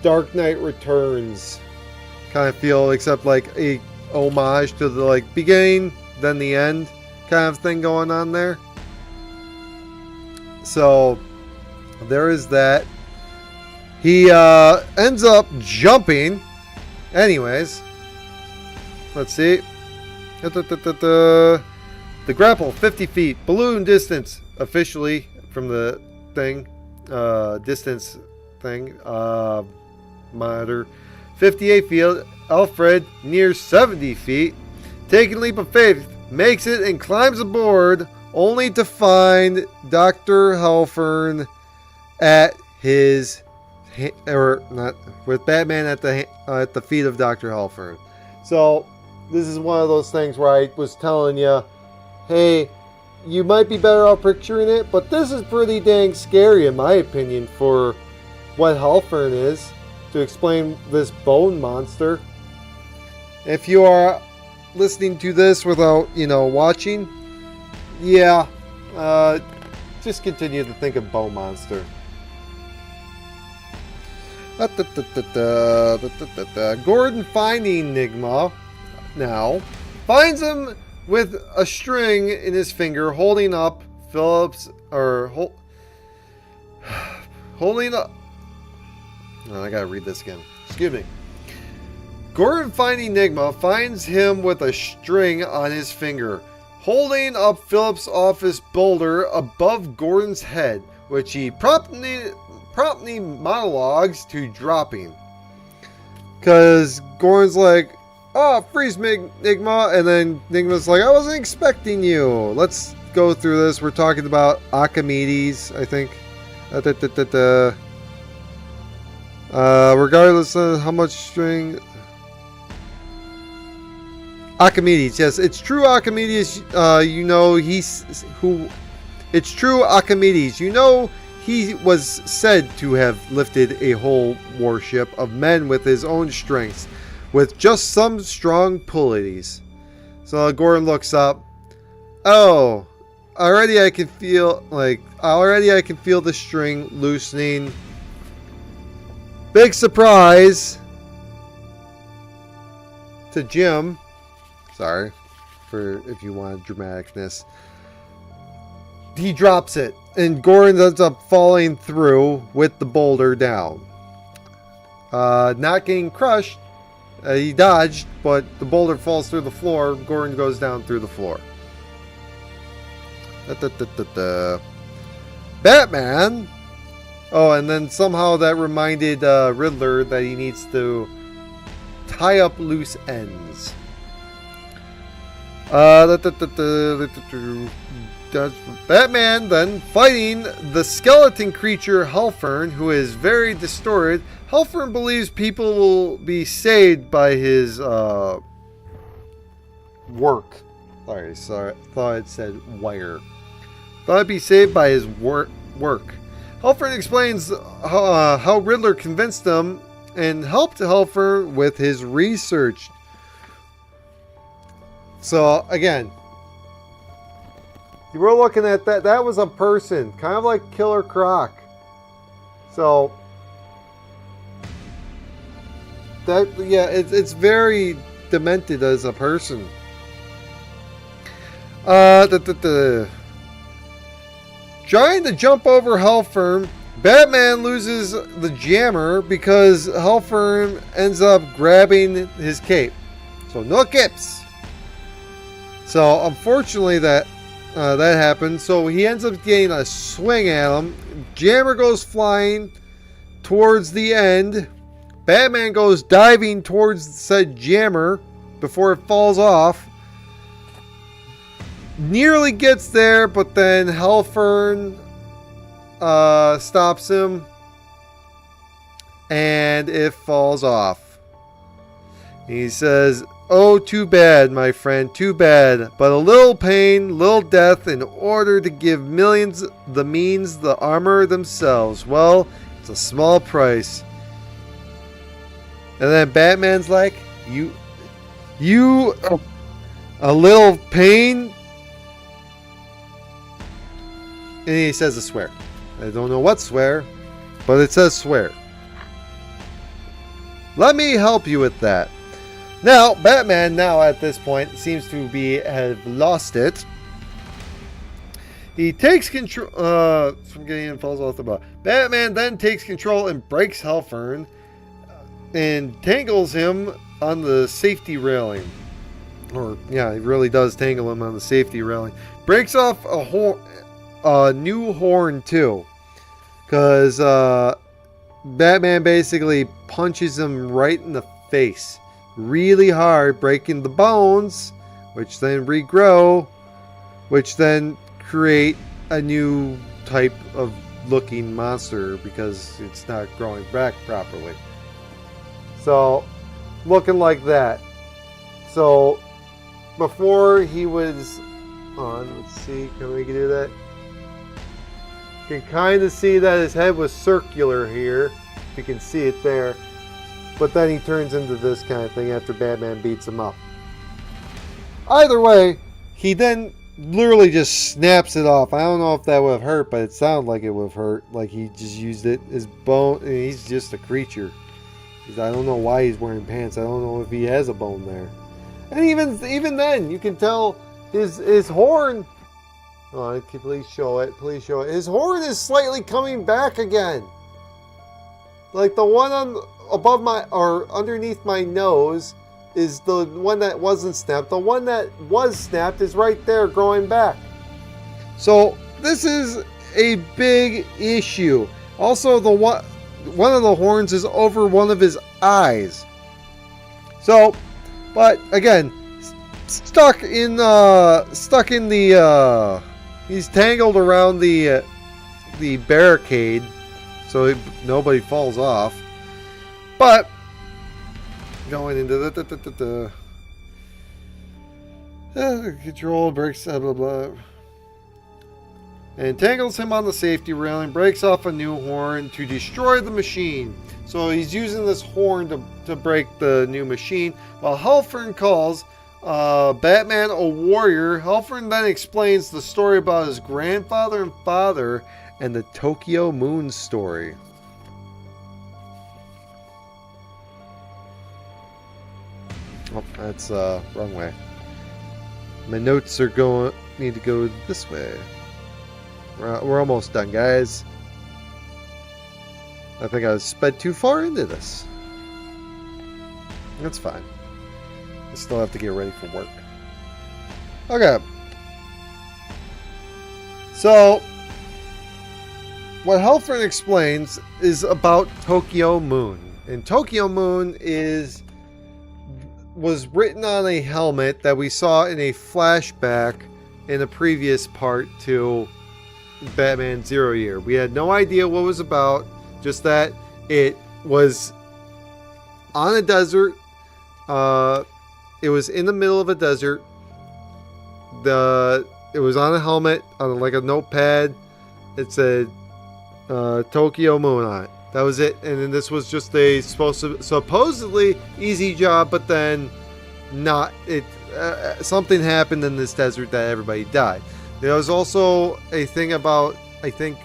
Dark Knight Returns kind of feel, except like a homage to the beginning, then the end kind of thing going on there. So there is that. He ends up jumping. Anyways, let's see. The grapple, 50 feet. Balloon distance, officially, from the thing. Distance thing. Monitor. 58 feet. Alfred, near 70 feet. Taking leap of faith. Makes it and climbs aboard, only to find Dr. Halfern at his, or not, with Batman at the feet of Dr. Halfern. So this is one of those things where I was telling you, hey, you might be better off picturing it, but this is pretty dang scary in my opinion for what Halfern is, to explain this bone monster. If you are listening to this without, watching, yeah, just continue to think of Bone Monster. Gordon finding Nigma now finds him with a string in his finger, holding up Phillips, or holding up. Oh, I gotta read this again. Excuse me. Gordon finding Nigma finds him with a string on his finger, holding up Phillips' office boulder above Gordon's head, which he promptly monologues to dropping. Because Gordon's like, "Oh, freeze me, Nigma!" And then Nigma's like, "I wasn't expecting you. Let's go through this." We're talking about Archimedes, I think. Regardless of how much string. Archimedes, yes, it's true. Archimedes, you know he's who. It's true, Archimedes. You know he was said to have lifted a whole warship of men with his own strength, with just some strong pulleys. So Gordon looks up. Oh, already I can feel the string loosening. Big surprise to Jim. Sorry for if you want dramaticness. He drops it, and Gordon ends up falling through with the boulder down. Not getting crushed. He dodged, but the boulder falls through the floor. Gordon goes down through the floor. Batman. Oh, and then somehow that reminded Riddler that he needs to tie up loose ends. Batman then fighting the skeleton creature Hellfern, who is very distorted. Hellfern believes people will be saved by his work. Sorry, thought it said wire. Thought it'd be saved by his work. Hellfern explains how Riddler convinced him and helped Hellfern with his research. So again, you were looking at that. That was a person, kind of like Killer Croc. So that, yeah, it's very demented as a person. Trying to jump over Hellfern, Batman loses the jammer because Hellfern ends up grabbing his cape. So no capes. So unfortunately that happened. So he ends up getting a swing at him. Jammer goes flying towards the end. Batman goes diving towards said jammer before it falls off. Nearly gets there, but then Hellfern stops him, and it falls off. He says, "Oh, too bad, my friend, too bad. But a little pain, little death, in order to give millions the means the armor themselves. Well, it's a small price." And then Batman's like, you, a little pain?" And he says a swear. I don't know what swear, but it says swear. Let me help you with that. Now, Batman at this point seems to have lost it. He takes control from getting and falls off the bar. Batman then takes control and breaks Hellfern and tangles him on the safety railing. Or yeah, he really does tangle him on the safety railing. Breaks off a new horn too, because Batman basically punches him right in the face really hard, breaking the bones, which then regrow, which then create a new type of looking monster because it's not growing back properly. So looking like that. So before he was on, let's see, can we do that? You can kind of see that his head was circular here. You can see it there. But then he turns into this kind of thing after Batman beats him up. Either way, he then literally just snaps it off. I don't know if that would have hurt, but it sounded like it would have hurt. Like he just used it as bone. And he's just a creature. I don't know why he's wearing pants. I don't know if he has a bone there. And even then, you can tell his horn. Oh, please show it. Please show it. His horn is slightly coming back again. Like the one above my or underneath my nose is the one that wasn't snapped. The one that was snapped is right there growing back. So this is a big issue. Also, one of the horns is over one of his eyes. So But again, stuck in the he's tangled around the barricade, so nobody falls off. But going into the control breaks, blah blah blah, and entangles him on the safety railing, breaks off a new horn to destroy the machine. So he's using this horn to break the new machine. While Halford calls Batman a warrior, Halford then explains the story about his grandfather and father and the Tokyo Moon story. Oh, that's wrong way. My notes are need to go this way. We're almost done, guys. I think I sped too far into this. That's fine. I still have to get ready for work. Okay. So, what Halford explains is about Tokyo Moon. And Tokyo Moon was written on a helmet that we saw in a flashback in a previous part to Batman Zero Year. We had no idea what it was about, just that it was on a desert. It was in the middle of a desert. It was on a helmet, on like a notepad. It said Tokyo Moon on it. That was it. And then this was just a supposedly easy job, but then not. Something happened in this desert that everybody died. There was also a thing about, I think,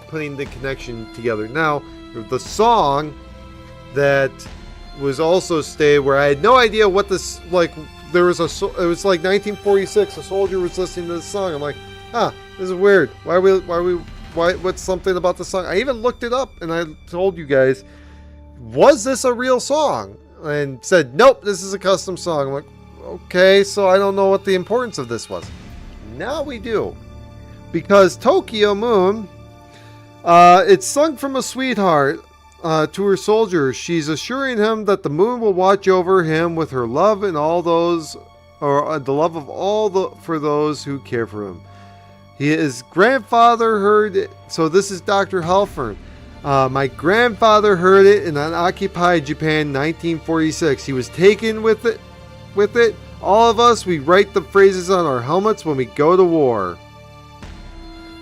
putting the connection together. Now, the song that was also stayed, where I had no idea what this, like, it was like 1946, a soldier was listening to the song. I'm like, this is weird. What's something about the song? I even looked it up, and I told you guys, was this a real song? And said, nope, this is a custom song. I'm like, okay, so I don't know what the importance of this was. Now we do. Because Tokyo Moon, it's sung from a sweetheart to her soldier. She's assuring him that the moon will watch over him with her love and all those, or the love of for those who care for him. His grandfather heard it. So this is Dr. Halford. My grandfather heard it in unoccupied Japan, 1946. He was taken with it. All of us, we write the phrases on our helmets when we go to war.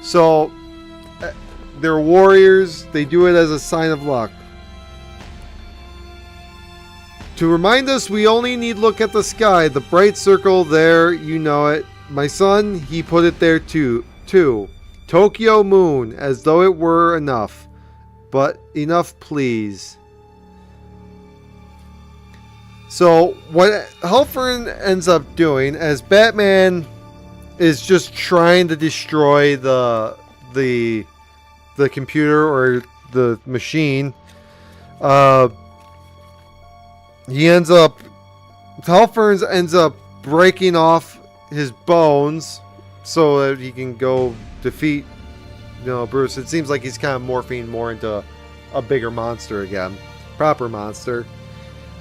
So, they're warriors. They do it as a sign of luck. To remind us, we only need look at the sky. The bright circle there, you know it. My son, he put it there too. Tokyo Moon, as though it were enough. But enough, please. So, what Halford ends up doing, as Batman is just trying to destroy the computer or the machine, Halford ends up breaking off his bones so that he can go defeat, Bruce. It seems like he's kind of morphing more into a bigger monster again, proper monster.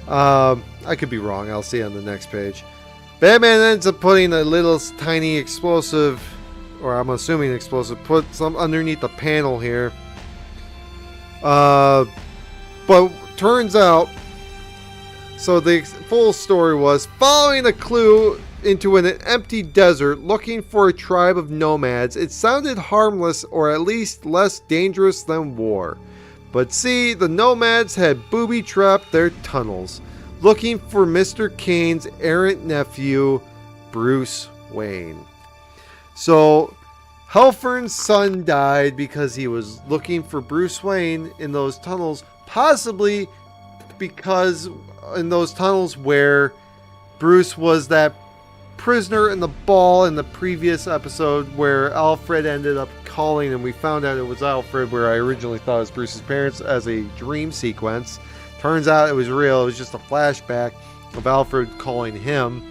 I could be wrong. I'll see on the next page. Batman ends up putting a little tiny explosive, or I'm assuming explosive, put some underneath the panel here. But turns out, so the full story was, following a clue into an empty desert looking for a tribe of nomads, it sounded harmless, or at least less dangerous than war. But see, the nomads had booby-trapped their tunnels, looking for Mr. Kane's errant nephew, Bruce Wayne. So, Halford's son died because he was looking for Bruce Wayne in those tunnels, possibly because in those tunnels where Bruce was that prisoner in the ball in the previous episode where Alfred ended up calling, and we found out it was Alfred, where I originally thought it was Bruce's parents, as a dream sequence. Turns out it was real. It was just a flashback of Alfred calling him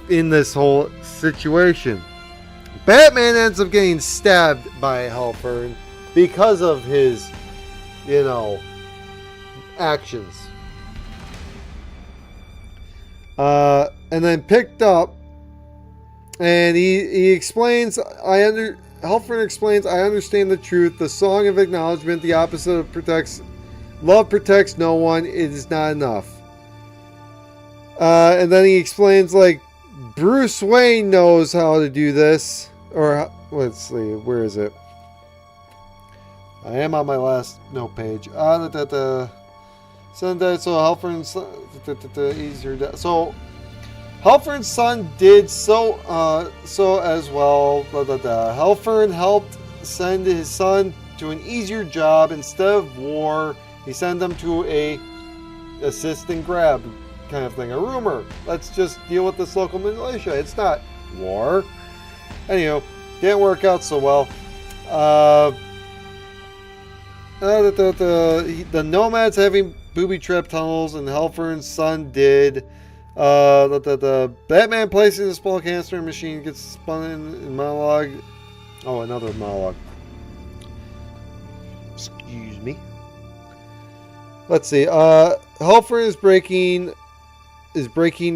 in this whole situation. Batman ends up getting stabbed by Halford because of his, actions. And then picked up, and he explains, Halford explains, I understand the truth. The song of acknowledgement, the opposite of love protects no one. It is not enough. And then he explains, like, Bruce Wayne knows how to do this. Or, let's see, where is it? I am on my last note page. Sunday, so Halford's son, so Halford's son did so as well. Halford helped send his son to an easier job instead of war. He sent them to a assist and grab kind of thing, a rumor. Let's just deal with this local militia. It's not war. Anyway, didn't work out so well. The Nomads having booby-trapped tunnels, and Halford's son did. The Batman placing the small canister machine gets spun in monologue. Oh, another monologue. Excuse me. Let's see. Halford is breaking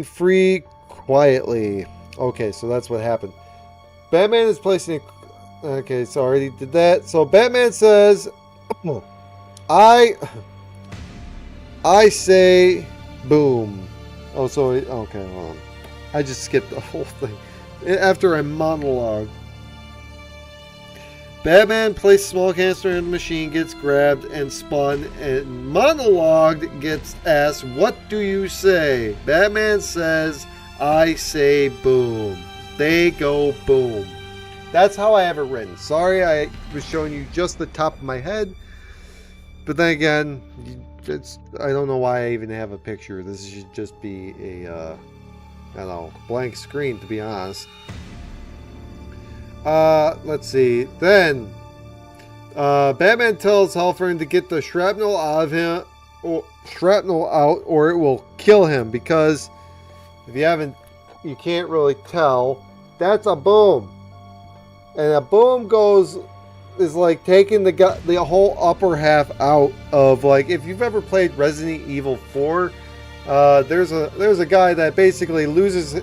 free quietly. Okay, so that's what happened. Batman is placing. Okay, so I already did that. So Batman says, I say boom. Oh, so okay, hold on. I just skipped the whole thing after I monologue. Batman placed small canister in the machine, gets grabbed and spun, and monologued gets asked, "What do you say?" Batman says, "I say boom." They go boom. That's how I have it written. Sorry, I was showing you just the top of my head. But then again, I don't know why I even have a picture. This should just be a, I don't know, blank screen, to be honest. Let's see. Then, Batman tells Halford to get the shrapnel out, or it will kill him. Because if you can't really tell, that's a boom. And a boom is like taking the whole upper half out of, like, if you've ever played Resident Evil 4, there's a guy that basically loses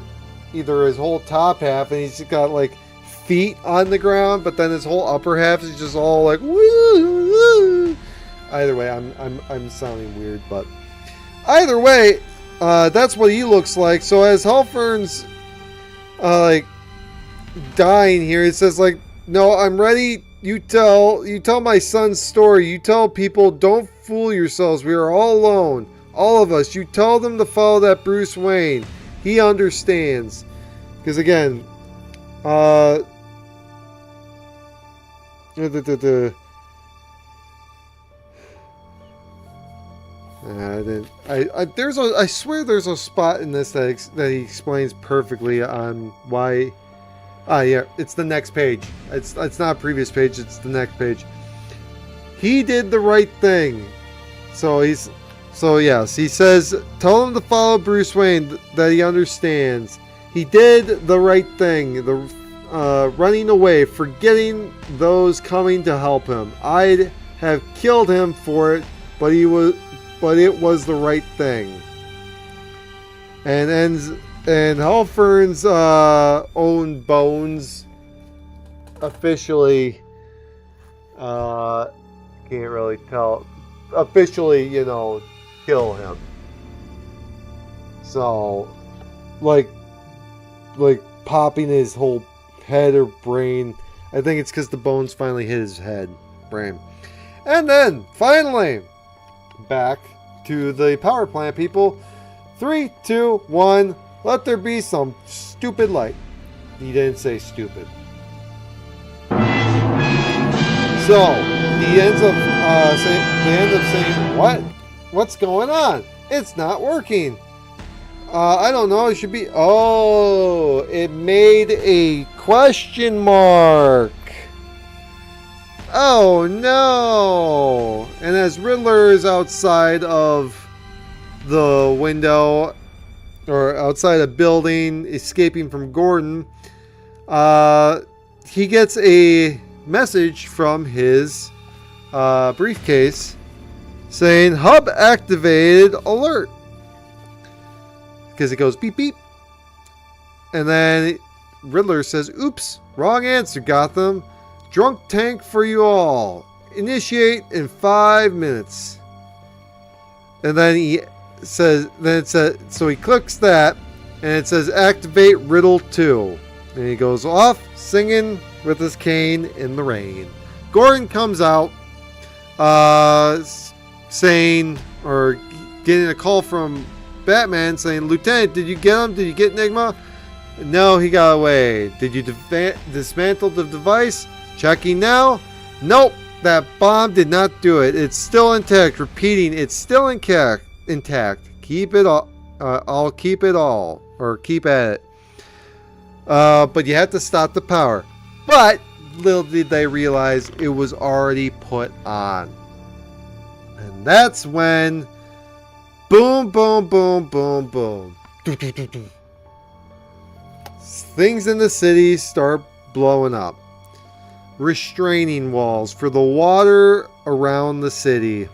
either his whole top half and he's got like feet on the ground, but then his whole upper half is just all like woo. Either way, I'm sounding weird, but either way, that's what he looks like. So as Halford's like dying here, it says like, no, I'm ready. You tell my son's story. You tell people, don't fool yourselves. We are all alone. All of us. You tell them to follow that Bruce Wayne. He understands. Because again, I swear there's a spot in this that he explains perfectly on why. Yeah, it's the next page. It's not a previous page, it's the next page. He did the right thing. So yes, he says, tell him to follow Bruce Wayne, that he understands. He did the right thing, running away, forgetting those coming to help him. I'd have killed him for it, but it was the right thing. And Halford's own bones officially can't really tell. Officially, kill him. So, like popping his whole head or brain. I think it's because the bones finally hit his brain. And then, finally, back to the power plant people. 3, 2, 1. Let there be some stupid light. He didn't say stupid. So, he ends up saying, what? What's going on? It's not working. I don't know. It should be... Oh, it made a question mark. Oh, no. And as Riddler is outside of the window, or outside a building, escaping from Gordon, he gets a message from his briefcase saying, hub activated alert. because it goes beep beep. And then Riddler says, "Oops, wrong answer, Gotham. Drunk tank for you all. Initiate in 5 minutes." And then he says, so he clicks that, and it says activate Riddle 2. And he goes off singing with his cane in the rain. Gordon comes out saying, or getting a call from Batman saying, "Lieutenant, did you get him? Did you get Enigma?" "No, he got away." "Did you dismantle the device?" "Checking now." "Nope, that bomb did not do it. It's still intact." Repeating, it's still intact. Keep it all. I'll keep it all, or keep at it. But you have to stop the power. But little did they realize it was already put on. And that's when boom, boom, boom, boom, boom. Things in the city start blowing up. Restraining walls for the water around the city.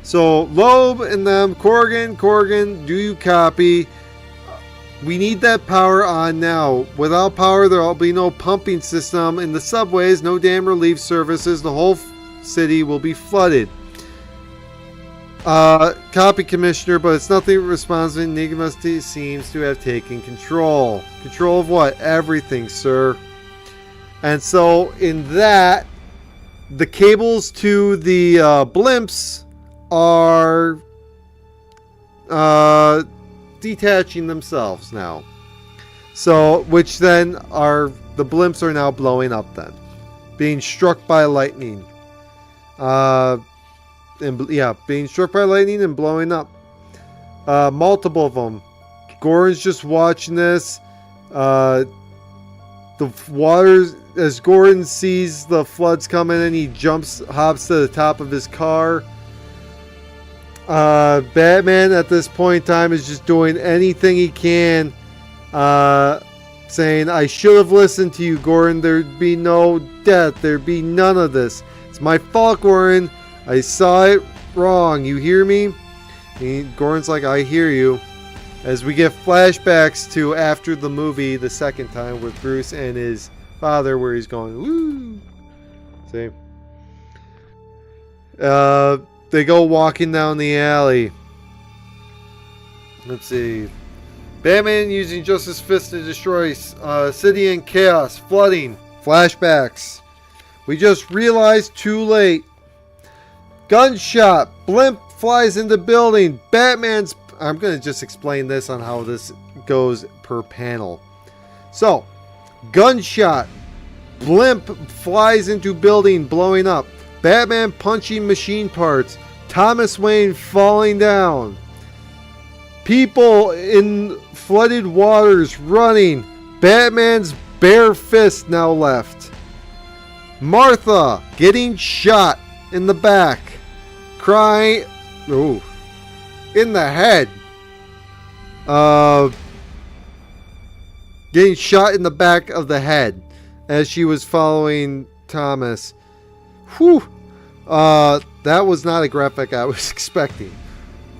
So Loeb and them, Corrigan, do you copy? We need that power on now. Without power, there will be no pumping system in the subways, no damn relief services. The whole city will be flooded. Copy, Commissioner, but it's nothing responsive. Enigma seems to have taken control. Control of what? Everything, sir. And so in that, the cables to the blimps are detaching themselves now. So, which then are, the blimps are now blowing up then. Being struck by lightning. Being struck by lightning and blowing up. Multiple of them. Gordon's just watching this. The waters, as Gordon sees the floods coming in, he hops to the top of his car. Batman at this point in time is just doing anything he can, saying, "I should have listened to you, Gordon. There'd be no death. There'd be none of this. It's my fault, Gordon. I saw it wrong. You hear me?" Gordon's like, "I hear you." As we get flashbacks to after the movie the second time with Bruce and his father, where he's going, "Woo!" See? They go walking down the alley. Let's see. Batman using Justice Fist to destroy city in chaos, flooding. Flashbacks. We just realized too late. Gunshot. Blimp flies into building. Batman's... I'm going to just explain this on how this goes per panel. So, gunshot. Blimp flies into building, blowing up. Batman punching machine parts. Thomas Wayne falling down. People in flooded waters running. Batman's bare fist now left. Martha getting shot in the back. Crying. Ooh. In the head. Getting shot in the back of the head as she was following Thomas. Whew. That was not a graphic I was expecting.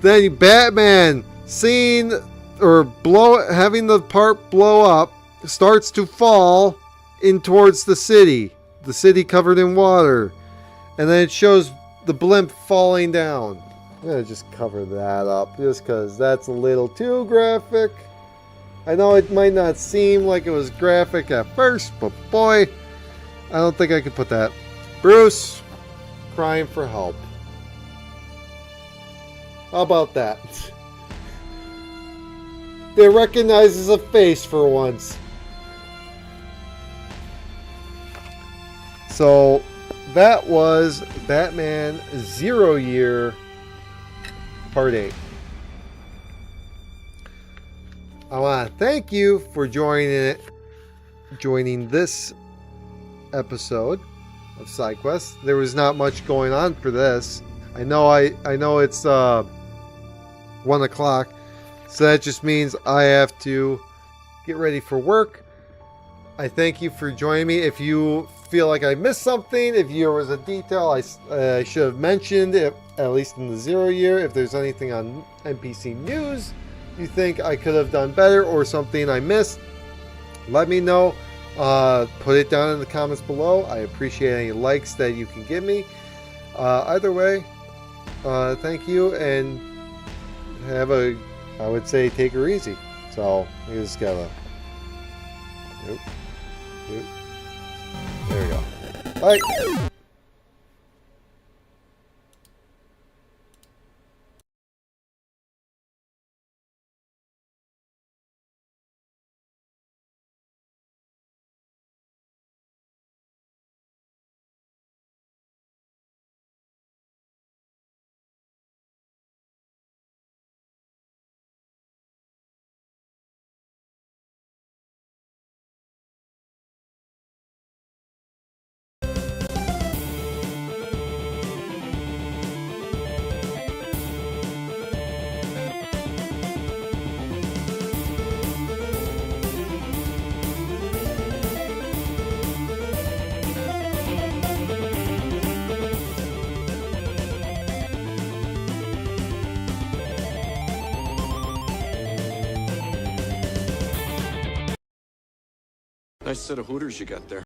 Then Batman seeing or having the part blow up starts to fall in towards the city covered in water, and then it shows the blimp falling down. I'm gonna just cover that up just because that's a little too graphic. I know it might not seem like it was graphic at first, but boy, I don't think I could put that. Bruce crying for help. How about that? They recognizes a face for once. So that was Batman 0 Year Part 8. I want to thank you for joining this episode of SideQuest. There was not much going on for this. I know it's 1 o'clock, so that just means I have to get ready for work. I thank you for joining me. If you feel like I missed something, if there was a detail I should have mentioned, at least in the 0 Year, if there's anything on NPC News you think I could have done better or something I missed, let me know. Put it down in the comments below. I appreciate any likes that you can give me. Either way, thank you, and have a, I would say, take her easy. So you just gotta, nope. There we go. Bye. Nice set of Hooters you got there.